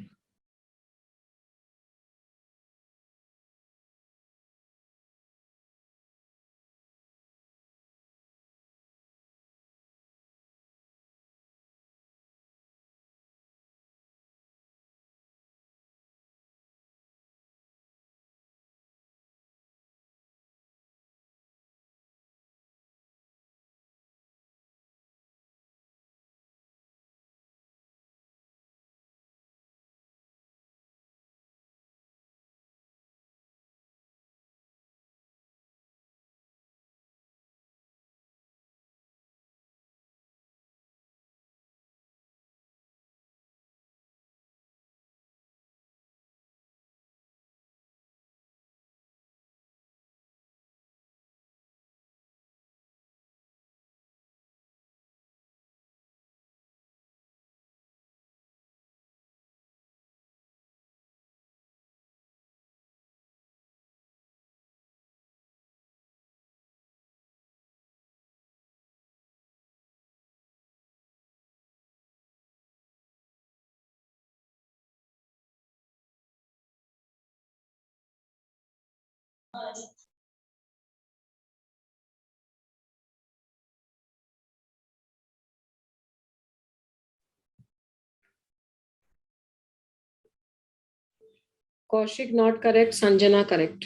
Kaushik not correct, Sanjana correct,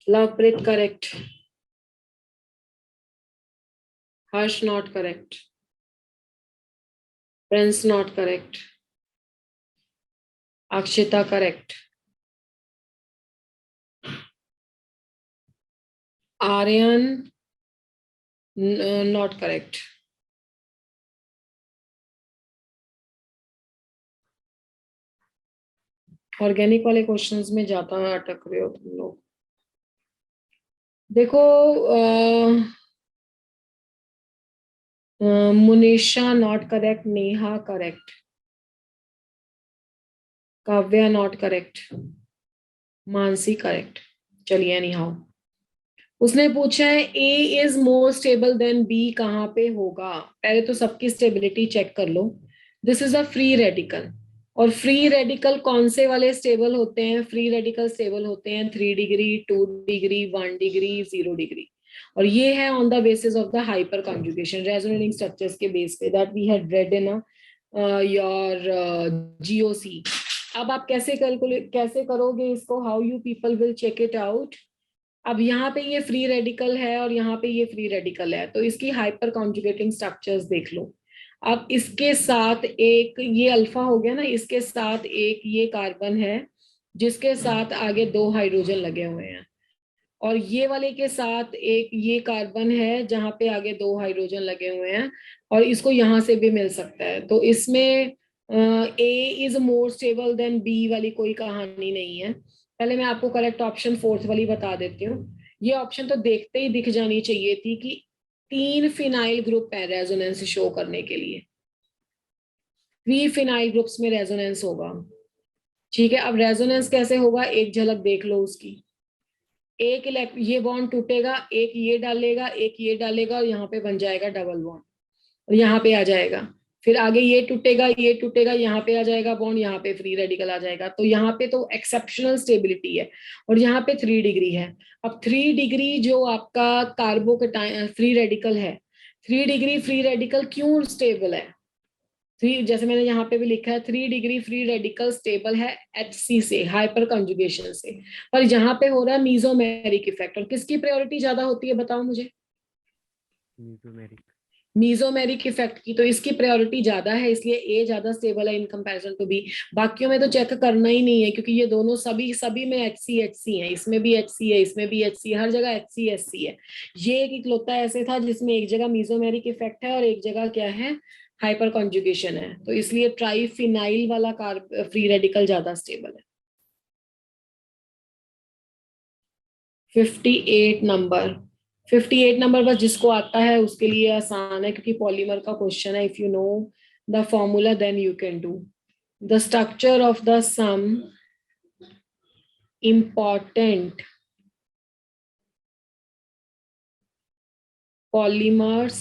Lovepreet correct, Harsh not correct, Prince not correct, Akshita correct, Aryan not correct. Organic वाले क्वेश्चंस में ज्यादा अटक रहे हो तुम लोग। देखो Munisha not correct, Neha correct, Kavya not correct, Mansi correct. चलिए एनी हाउ, उसने पूछा है A is more stable than B कहाँ पे होगा। पहले तो सबकी स्टेबिलिटी चेक कर लो। This is a free radical, और फ्री रेडिकल कौन से वाले स्टेबल होते हैं? फ्री रेडिकल स्टेबल होते हैं 3 डिग्री, 2 डिग्री, 1 डिग्री, 0 डिग्री, और ये है on the basis of the hyper conjugation resonating structures के बेस पे that we had read in your GOC। अब आप कैसे करोगे इसको? How you people will check it out? अब यहाँ पे ये फ्री रेडिकल है और यहाँ पे ये फ्री रेडिकल है, तो इसकी हाइपर कॉन्जुगेटिंग स्ट्रक्चर्स देख लो। अब इसके साथ एक ये अल्फा हो गया ना, इसके साथ एक ये कार्बन है जिसके साथ आगे 2 हाइड्रोजन लगे हुए हैं, और ये वाले के साथ एक ये कार्बन है जहाँ पे आगे 2 हाइड्रोजन लगे हुए हैं, और इसको यहाँ से भी मिल सकता है। तो इसमें A is more stable than B वाली कोई कहानी नहीं है। पहले मैं आपको करेक्ट ऑप्शन फोर्थ वाली बता देती हूँ। ये ऑप्शन तो देखते ही दिख जानी चाहिए थी कि 3 फिनाइल ग्रुप है रेजोनेंस शो करने के लिए, 3 फिनाइल ग्रुप्स में रेजोनेंस होगा। ठीक है, अब रेजोनेंस कैसे होगा एक झलक देख लो उसकी। एक ये बॉन्ड टूटेगा, एक ये डालेगा, एक ये डालेगा और यहाँ पे बन जाएगा डबल बॉन्ड और यहाँ पे आ जाएगा। फिर आगे ये टूटेगा, यहाँ पे आ जाएगा बॉन्ड, यहाँ पे फ्री रेडिकल आ जाएगा। तो यहाँ पे तो एक्सेप्शनल स्टेबिलिटी है और यहाँ पे 3 डिग्री है। अब 3 डिग्री जो आपका कार्बोकेटाइन फ्री रेडिकल है, 3 डिग्री फ्री रेडिकल क्यों स्टेबल है? 3 जैसे मैंने यहाँ पे भी लिखा है 3 डिग्री फ्री रेडिकल स्टेबल है HC से, हाइपर कंजुगेशन से। पर यहाँ पे हो रहा है मीजोमेरिक इफेक्ट। और किसकी प्रायोरिटी ज्यादा होती है बताओ मुझे? न्यूक्लियोमेरिक। मीजोमेरिक इफेक्ट की। तो इसकी प्रायोरिटी ज्यादा है, इसलिए ए ज्यादा स्टेबल है इन कंपैरिजन टू बी। बाकियों में तो चेक करना ही नहीं है क्योंकि ये दोनों सभी सभी में HC है। इसमें भी HC है, इसमें भी HC, हर जगह HC है। ये एक इकलौता ऐसे था जिसमें एक जगह मीजोमेरिक इफेक्ट है और एक जगह क्या है, हाइपर कॉन्जुगेशन है। तो इसलिए ट्राइफिनाइल वाला फ्री रेडिकल ज्यादा स्टेबल है। 58 नंबर, 58 नंबर बस जिसको आता है उसके लिए आसान है क्योंकि पॉलीमर का क्वेश्चन है। If you know the formula then you can do the structure of the some important polymers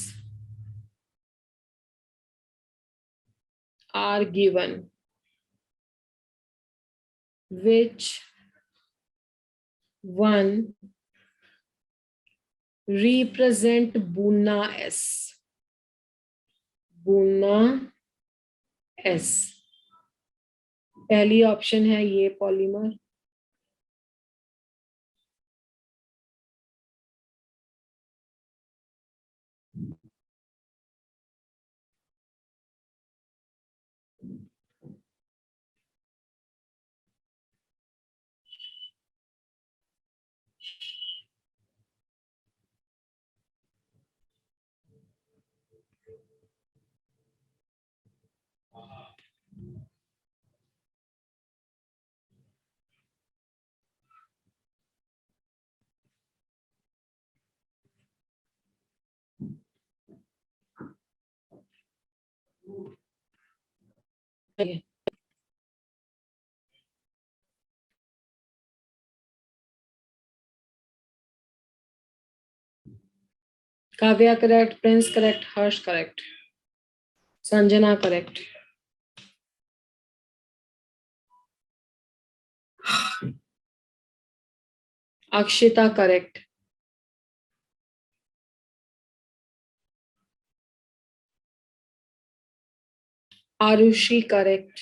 are given which one represent Buna S? Buna S पहली ऑप्शन है ये polymer, Kavya correct, Prince correct, Harsh correct, Sanjana correct, Akshita correct, Arushi correct,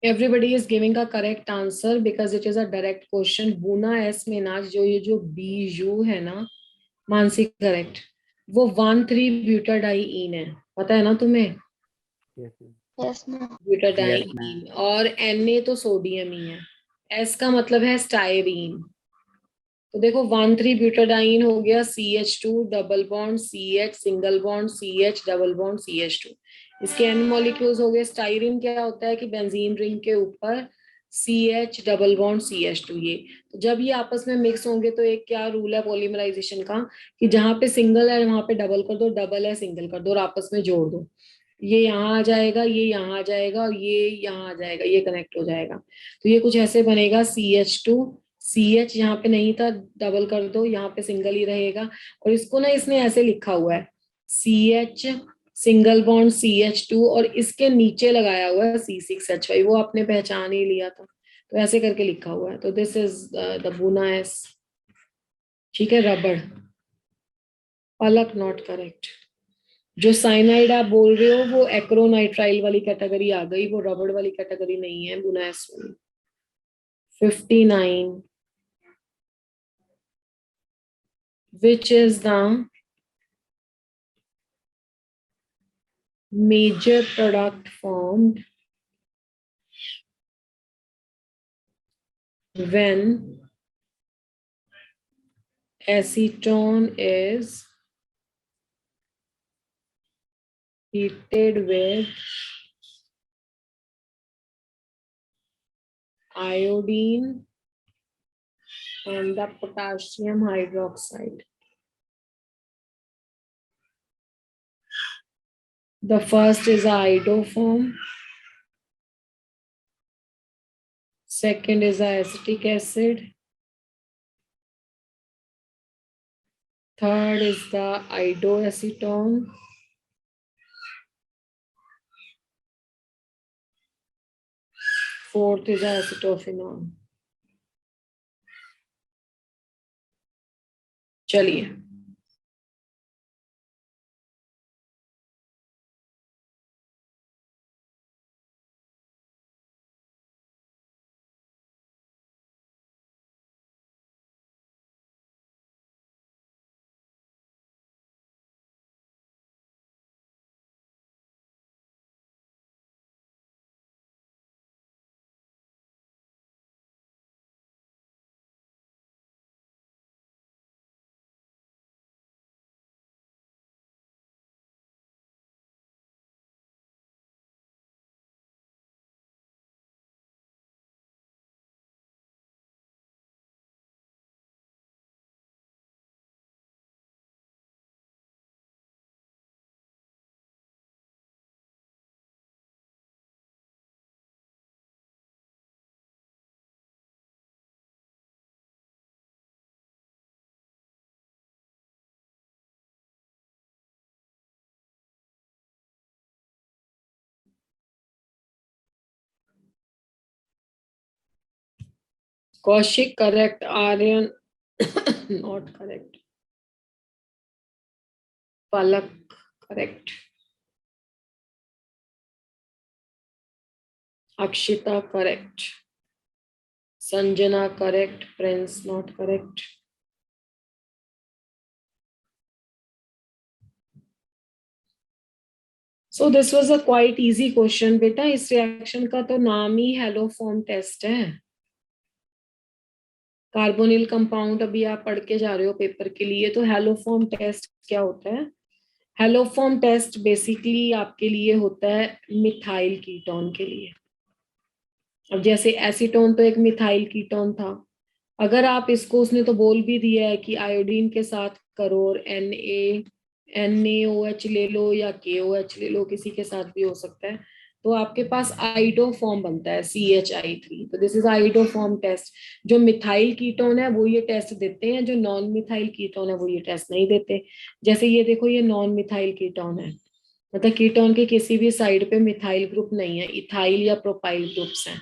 everybody is giving a correct answer because it is a direct question. Buna S में ना जो ये जो BU है ना, मानसी करेक्ट, वो 1,3 ब्यूटाडाइईन है, पता है ना तुम्हें? Yes ma'am. Yes, ma'am. ब्यूटाडाइईन और Na तो सोडियम ही है। S का मतलब है स्टायरीन। तो देखो 1,3 ब्यूटाडाइईन हो गया, CH2 double bond CH single bond CH double bond CH2। इसके एन मॉलिक्यूल्स हो गए। स्टाइरिन क्या होता है कि बेंजीन रिंग के ऊपर CH डबल बॉन्ड CH2। ये तो जब ये आपस में मिक्स होंगे तो एक क्या रूल है पॉलीमराइजेशन का कि जहां पे सिंगल है वहां पे डबल कर दो, डबल है सिंगल कर दो और आपस में जोड़ दो। ये यहाँ आ जाएगा, ये यहाँ आ जाएगा और ये यहाँ आ जाएगा, ये कनेक्ट हो जाएगा। तो ये कुछ ऐसे बनेगा CH2 CH यहाँ पे नहीं था, डबल कर दो, यहाँ पे सिंगल ही रहेगा। और इसको ना इसने ऐसे लिखा हुआ है CH सिंगल बॉन्ड CH2 और इसके नीचे लगाया हुआ है C6H5, वो आपने पहचान ही लिया था। तो ऐसे करके लिखा हुआ है। तो दिस इज द बुना एस। ठीक है, रबड़, पलक नॉट करेक्ट। जो साइनाइड आप बोल रहे हो वो एक्रोनाइट्राइल वाली कैटेगरी आ गई, वो रबड़ वाली कैटेगरी नहीं है बुना एस वाली। 59 which is the major product formed when acetone is heated with iodine and the potassium hydroxide. The first is iodoform. Second is acetic acid. Third is the iodoacetone. Fourth is acetophenone. चलिए Kaushik correct, Aryan not correct, Palak correct, Akshita correct, Sanjana correct, Prince not correct. So this was a quite easy question. बेटा इस रिएक्शन का तो नाम ही हेलोफॉर्म टेस्ट है. कार्बोनिल कंपाउंड अभी आप पढ़ के जा रहे हो पेपर के लिए. तो हेलोफॉर्म टेस्ट क्या होता है? हेलोफॉर्म टेस्ट बेसिकली आपके लिए होता है मिथाइल कीटोन के लिए. अब जैसे एसीटोन तो एक मिथाइल कीटोन था. अगर आप इसको, उसने तो बोल भी दिया है कि आयोडीन के साथ करो और NaOH ले लो या KOH ले लो, किसी के साथ भी हो सकता है. तो आपके पास आइडोफॉर्म बनता है CHI3. तो दिस इज आइडोफॉर्म टेस्ट. जो मिथाइल कीटोन है वो ये टेस्ट देते हैं, जो नॉन मिथाइल कीटोन है वो ये टेस्ट नहीं देते. जैसे ये देखो, ये नॉन मिथाइल कीटोन है, मतलब कीटोन के किसी भी साइड पे मिथाइल ग्रुप नहीं है, इथाइल या प्रोपाइल ग्रुप्स हैं.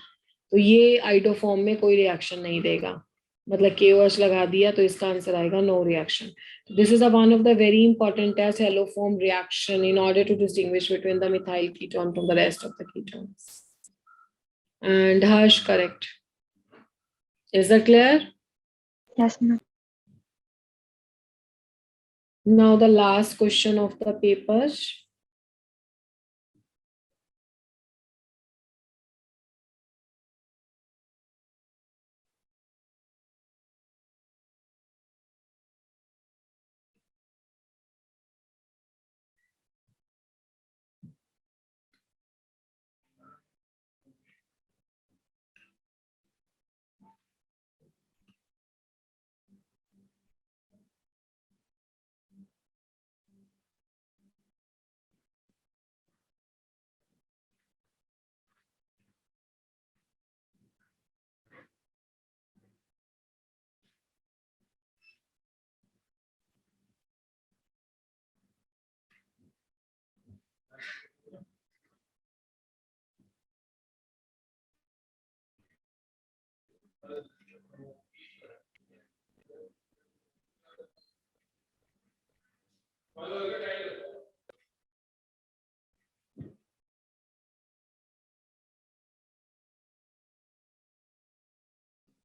तो ये आइडोफॉर्म में कोई रिएक्शन नहीं देगा. मतलब KOH लगा दिया तो इसका आंसर आएगा no reaction. This is one of the very important test, haloform reaction, in order to distinguish between the methyl ketone from the rest of the ketones. And Harsh correct. Is that clear? Yes, ma'am. Now the last question of the paper.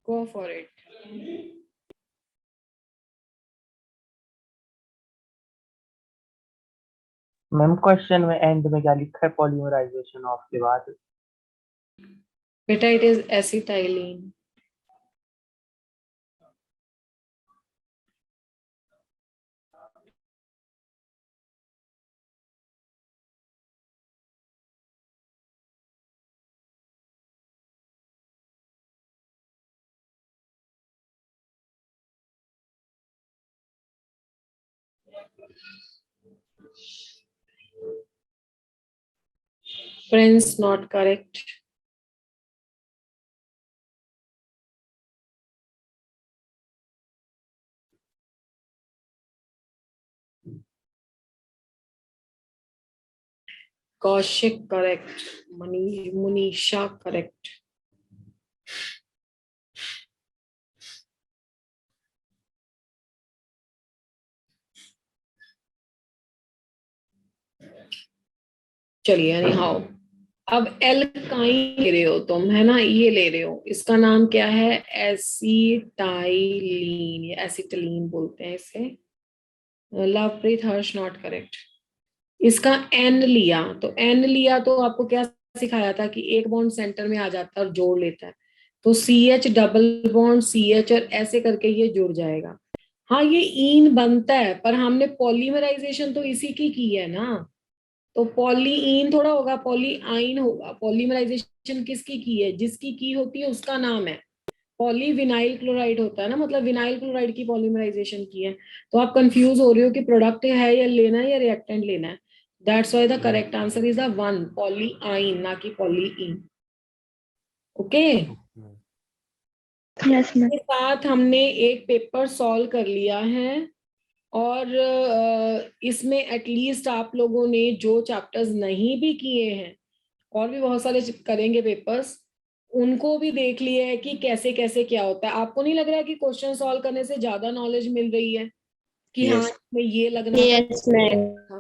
Go for it. Ma'am question में एंड में क्या लिखा है पॉलीमराइजेशन ऑफ के बाद? Beta, it is acetylene. Prince, not correct. Kaushik, correct. Manisha, correct. चलिए, एनी हाउ, अब एल्काइन ले रहे हो तुम, है ना, ये ले रहे हो, इसका नाम क्या है? एसिटाइलीन या एसिटिलीन बोलते हैं इसे। लवप्रीत, हर्ष, नॉट करेक्ट। इसका एन लिया, तो एन लिया तो आपको क्या सिखाया था कि एक बॉन्ड सेंटर में आ जाता है और जोड़ लेता है, तो C H double bond C H और ऐसे करके ये जुड़ जाएगा। हाँ, ये ईन बनता है, पर हमने पॉलीमराइजेशन तो इसी की है ना, तो पॉलीइन थोड़ा होगा, पॉलीआइन होगा। पॉलीमराइजेशन किसकी की है? जिसकी की होती है उसका नाम है। पॉलीविनाइल क्लोराइड होता है ना, मतलब विनाइल क्लोराइड की पॉलीमराइजेशन की है। तो आप कंफ्यूज हो रहे हो कि प्रोडक्ट है या लेना है या रिएक्टेंट लेना है। That's why the correct answer is the one, polyyne, ना कि पॉलीइन। Okay, Yes, ma'am. के साथ हमने एक पेपर सॉल्व कर लिया है, और इसमें एटलीस्ट आप लोगों ने जो चैप्टर्स नहीं भी किए हैं, और भी बहुत सारे करेंगे पेपर्स, उनको भी देख लिया है कि कैसे कैसे क्या होता है। आपको नहीं लग रहा है कि क्वेश्चन सॉल्व करने से ज्यादा नॉलेज मिल रही है कि हाँ, Yes. इसमें ये लगना था, Yes, ma'am. था।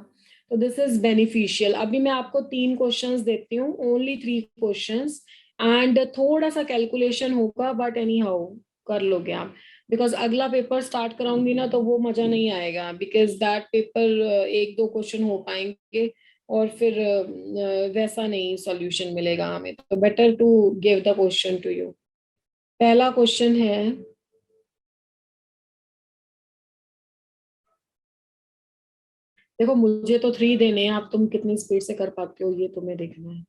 तो दिस इज बेनिफिशियल। अभी मैं आपको 3 क्वेश्चंस देती हूँ, ओनली 3 क्वेश्चंस, एंड थोड़ा सा कैलकुलेशन होगा, बट एनी हाउ कर लोगे आप, बिकॉज अगला पेपर स्टार्ट कराऊंगी ना तो वो मजा नहीं आएगा, बिकॉज दैट पेपर 1-2 क्वेश्चन हो पाएंगे और फिर वैसा नहीं सॉल्यूशन मिलेगा हमें, तो better to give the question to you. पहला क्वेश्चन है, देखो मुझे तो 3 देने हैं, आप तुम कितनी स्पीड से कर पाते हो ये तुम्हें देखना है।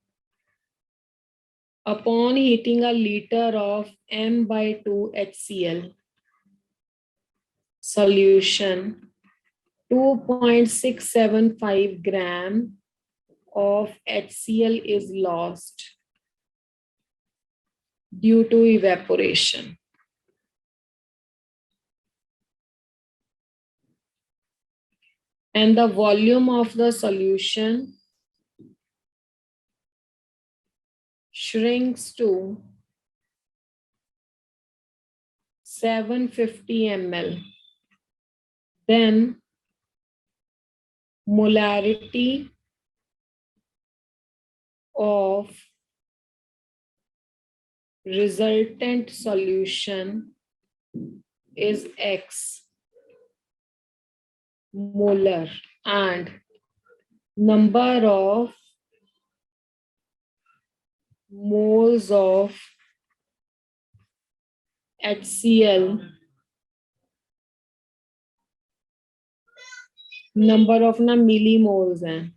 Upon heating a liter of M/2 HCl solution, 2.675 gram of HCl is lost due to evaporation. And the volume of the solution shrinks to 750 ml. Then molarity of resultant solution is X molar, and number of moles of HCl, number of ना millimoles हैं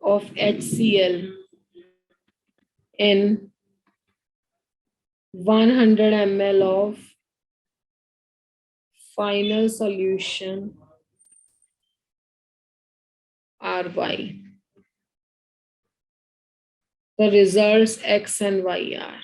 of HCl in 100 ml of final solution RY. The results X and Y are.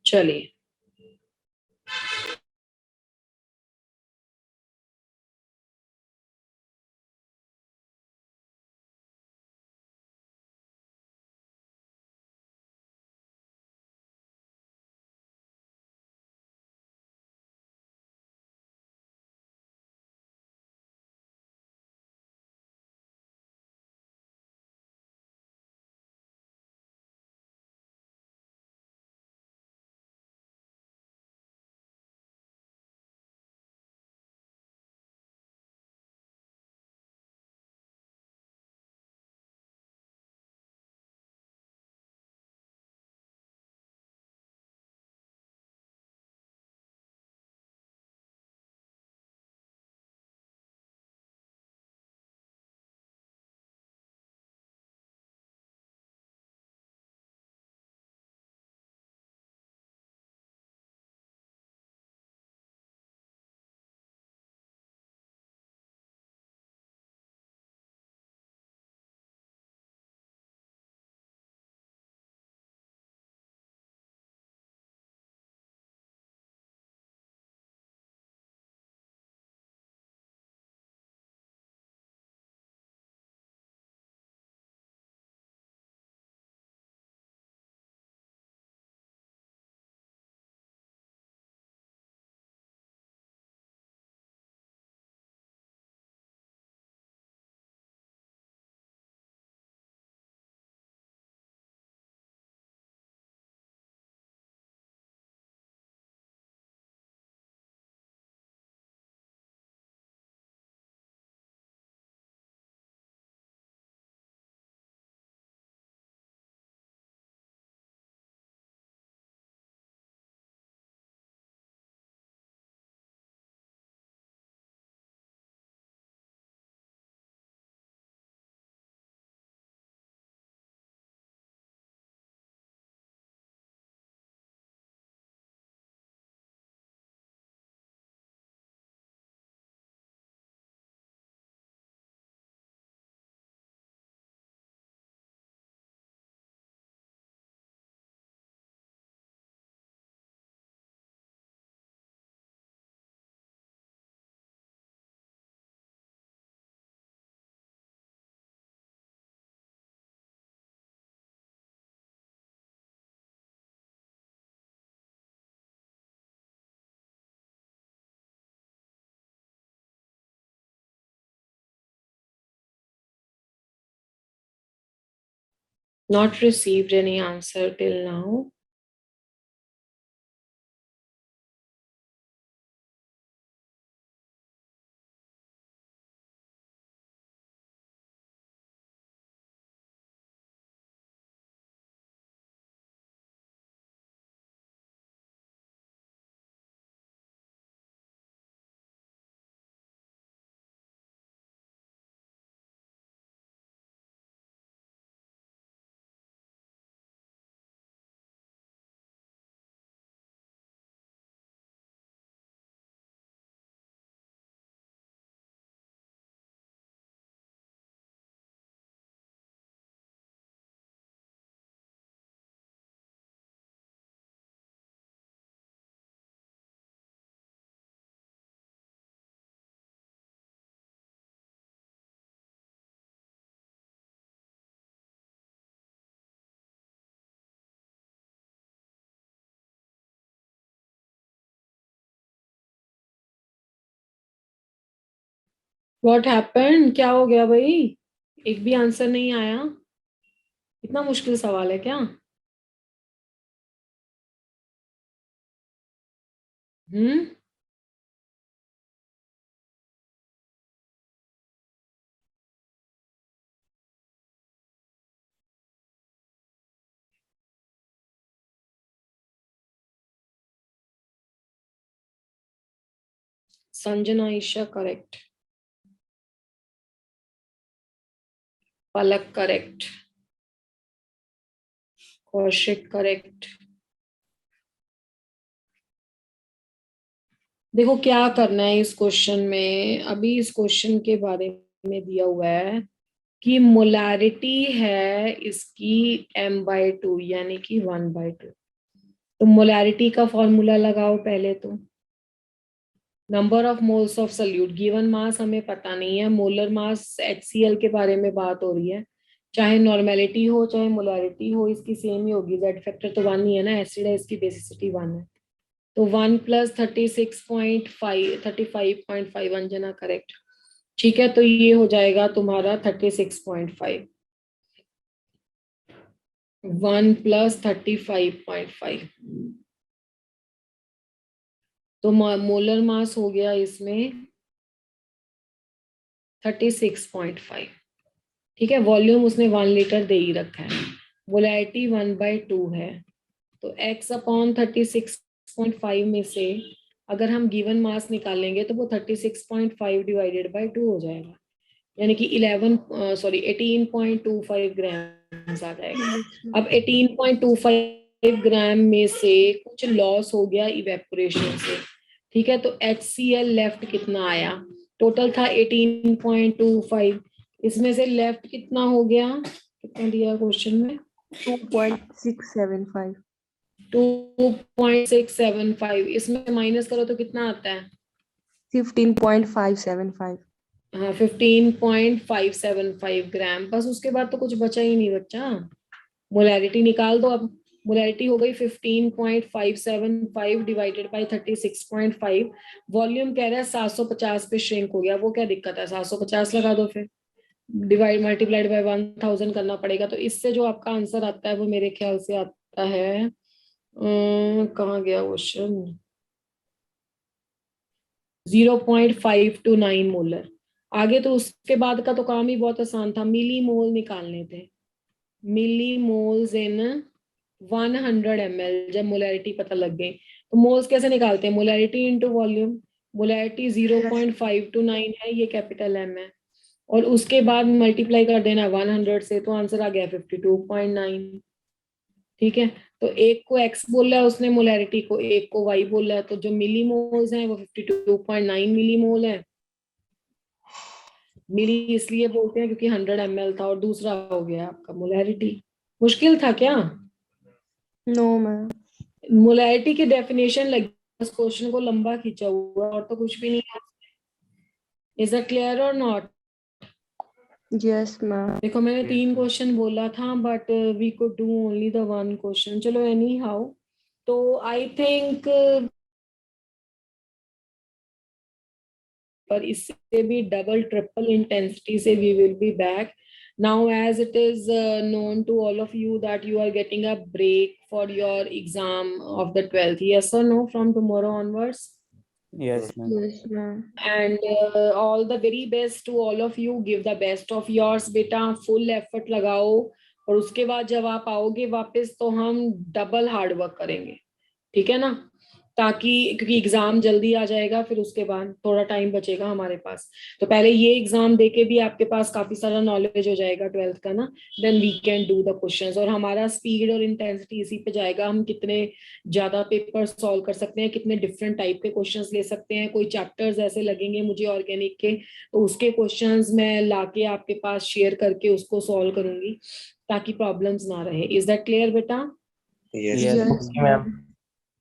चलिए, Not received any answer till now. What happened? क्या हो गया भाई? एक भी आंसर नहीं आया? इतना मुश्किल सवाल है क्या? हम्म। संजना ईशा करेक्ट. पलक करेक्ट. कौशिक करेक्ट. देखो क्या करना है इस क्वेश्चन में. अभी इस क्वेश्चन के बारे में दिया हुआ है कि मोलारिटी है इसकी m/2 यानी कि 1/2. तो मोलारिटी का फॉर्मूला लगाओ पहले. तो number of moles of solute, given mass हमें पता नहीं है, मोलर मास HCl के बारे में बात हो रही है. चाहे नॉर्मेलिटी हो चाहे मोलारिटी हो, इसकी सेम ही होगी. जेड फैक्टर तो 1 ही है ना, एसिड है, इसकी बेसिसिटी 1 है. तो 1 + 36.5 अंजना करेक्ट. ठीक है, तो ये हो जाएगा तुम्हारा 36.5. 1 + 35.5. तो मोलर मास हो गया इसमें 36.5. ठीक है, वॉल्यूम उसने 1 लीटर दे ही रखा है. मोलैरिटी 1/2 है. तो x/36.5 में से अगर हम गिवन मास निकालेंगे तो वो 36.5 / 2 हो जाएगा, यानी कि 18.25 ग्राम आ जाएगा. अब 18.25 ग्राम में से कुछ लॉस हो गया इवेपोरेशन से. ठीक है, तो HCl लेफ्ट कितना आया? टोटल था 18.25. इसमें से लेफ्ट कितना हो गया? कितना दिया क्वेश्चन में? 2.675. 2.675. इसमें माइनस करो तो कितना आता है? 15.575. हाँ, 15.575 ग्राम. बस उसके बाद तो कुछ बचा ही नहीं बच्चा. मोलैरिटी निकाल दो अब. मोलैरिटी हो गई 15.575 / 36.5. वॉल्यूम कह रहा है 750 पे श्रिंक हो गया. वो क्या दिक्कत है, 750 लगा दो. फिर डिवाइड मल्टीप्लाइड बाय 1000 करना पड़ेगा. तो इससे जो आपका आंसर आता है वो मेरे ख्याल से आता है, कहाँ गया क्वेश्चन, 0.529 मोलर. आगे तो उसके बाद का तो काम ही बहुत आसान था, मिली मोल निकालने थे. मिली मोल्स इन 100 ml. जब मोलैरिटी पता लग गई तो मोल्स कैसे निकालते हैं? Molarity into volume. मोलैरिटी 0.529 है, ये कैपिटल M है, और उसके बाद मल्टीप्लाई कर देना 100 से, तो आंसर आ गया 52.9. ठीक है, तो एक को x बोला है उसने मोलैरिटी को, एक को y बोला है, तो जो मिली मोल्स हैं वो 52.9 मिली मोल है. मिली इसलिए बोलते हैं क्योंकि 100 ml था, और दूसरा हो गया आपका मोलैरिटी. मुश्किल था क्या? No ma'am. मोलैरिटी की डेफिनेशन लगी, बस क्वेश्चन को लंबा खींचा हुआ, और तो कुछ भी नहीं है. इज इट क्लियर और नॉट? Yes ma'am. देखो मैंने 3 क्वेश्चन बोला था, but we could do only the 1 question. चलो एनी हाउ, तो आई थिंक पर इससे भी डबल ट्रिपल इंटेंसिटी से we will be back. Now, as it is known to all of you that you are getting a break for your exam of the 12th, yes or no, from tomorrow onwards? Yes, ma'am. Yes, ma'am. And all the very best to all of you. Give the best of yours बेटा, full effort लगाओ, और उसके बाद जब आप आओगे वापस तो हम डबल हार्ड वर्क करेंगे, ठीक है ना, ताकि क्योंकि एग्जाम जल्दी आ जाएगा, फिर उसके बाद थोड़ा टाइम बचेगा हमारे पास, तो पहले ये एग्जाम देके भी आपके पास काफी सारा नॉलेज हो जाएगा 12th का ना, then we can do the questions, और हमारा स्पीड और इंटेंसिटी इसी पे जाएगा, हम कितने ज्यादा पेपर सॉल्व कर सकते हैं, कितने डिफरेंट टाइप के क्वेश्चंस ले सकते हैं, कोई चैप्टर्स ऐसे लगेंगे मुझे ऑर्गेनिक के, तो उसके क्वेश्चंस मैं लाके आपके पास शेयर करके उसको सॉल्व करूंगी ताकि प्रॉब्लम्स ना रहे. इज दैट क्लियर बेटा? Yes, Yes, ma'am. Okay, ma'am.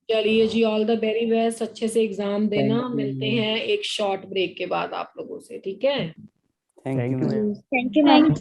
चलिए जी, ऑल द वेरी बेस्ट, अच्छे से एग्जाम देना. Thank you, मिलते ma'am. हैं एक शॉर्ट ब्रेक के बाद आप लोगों से, ठीक है? Thank you, ma'am. Thank you, ma'am.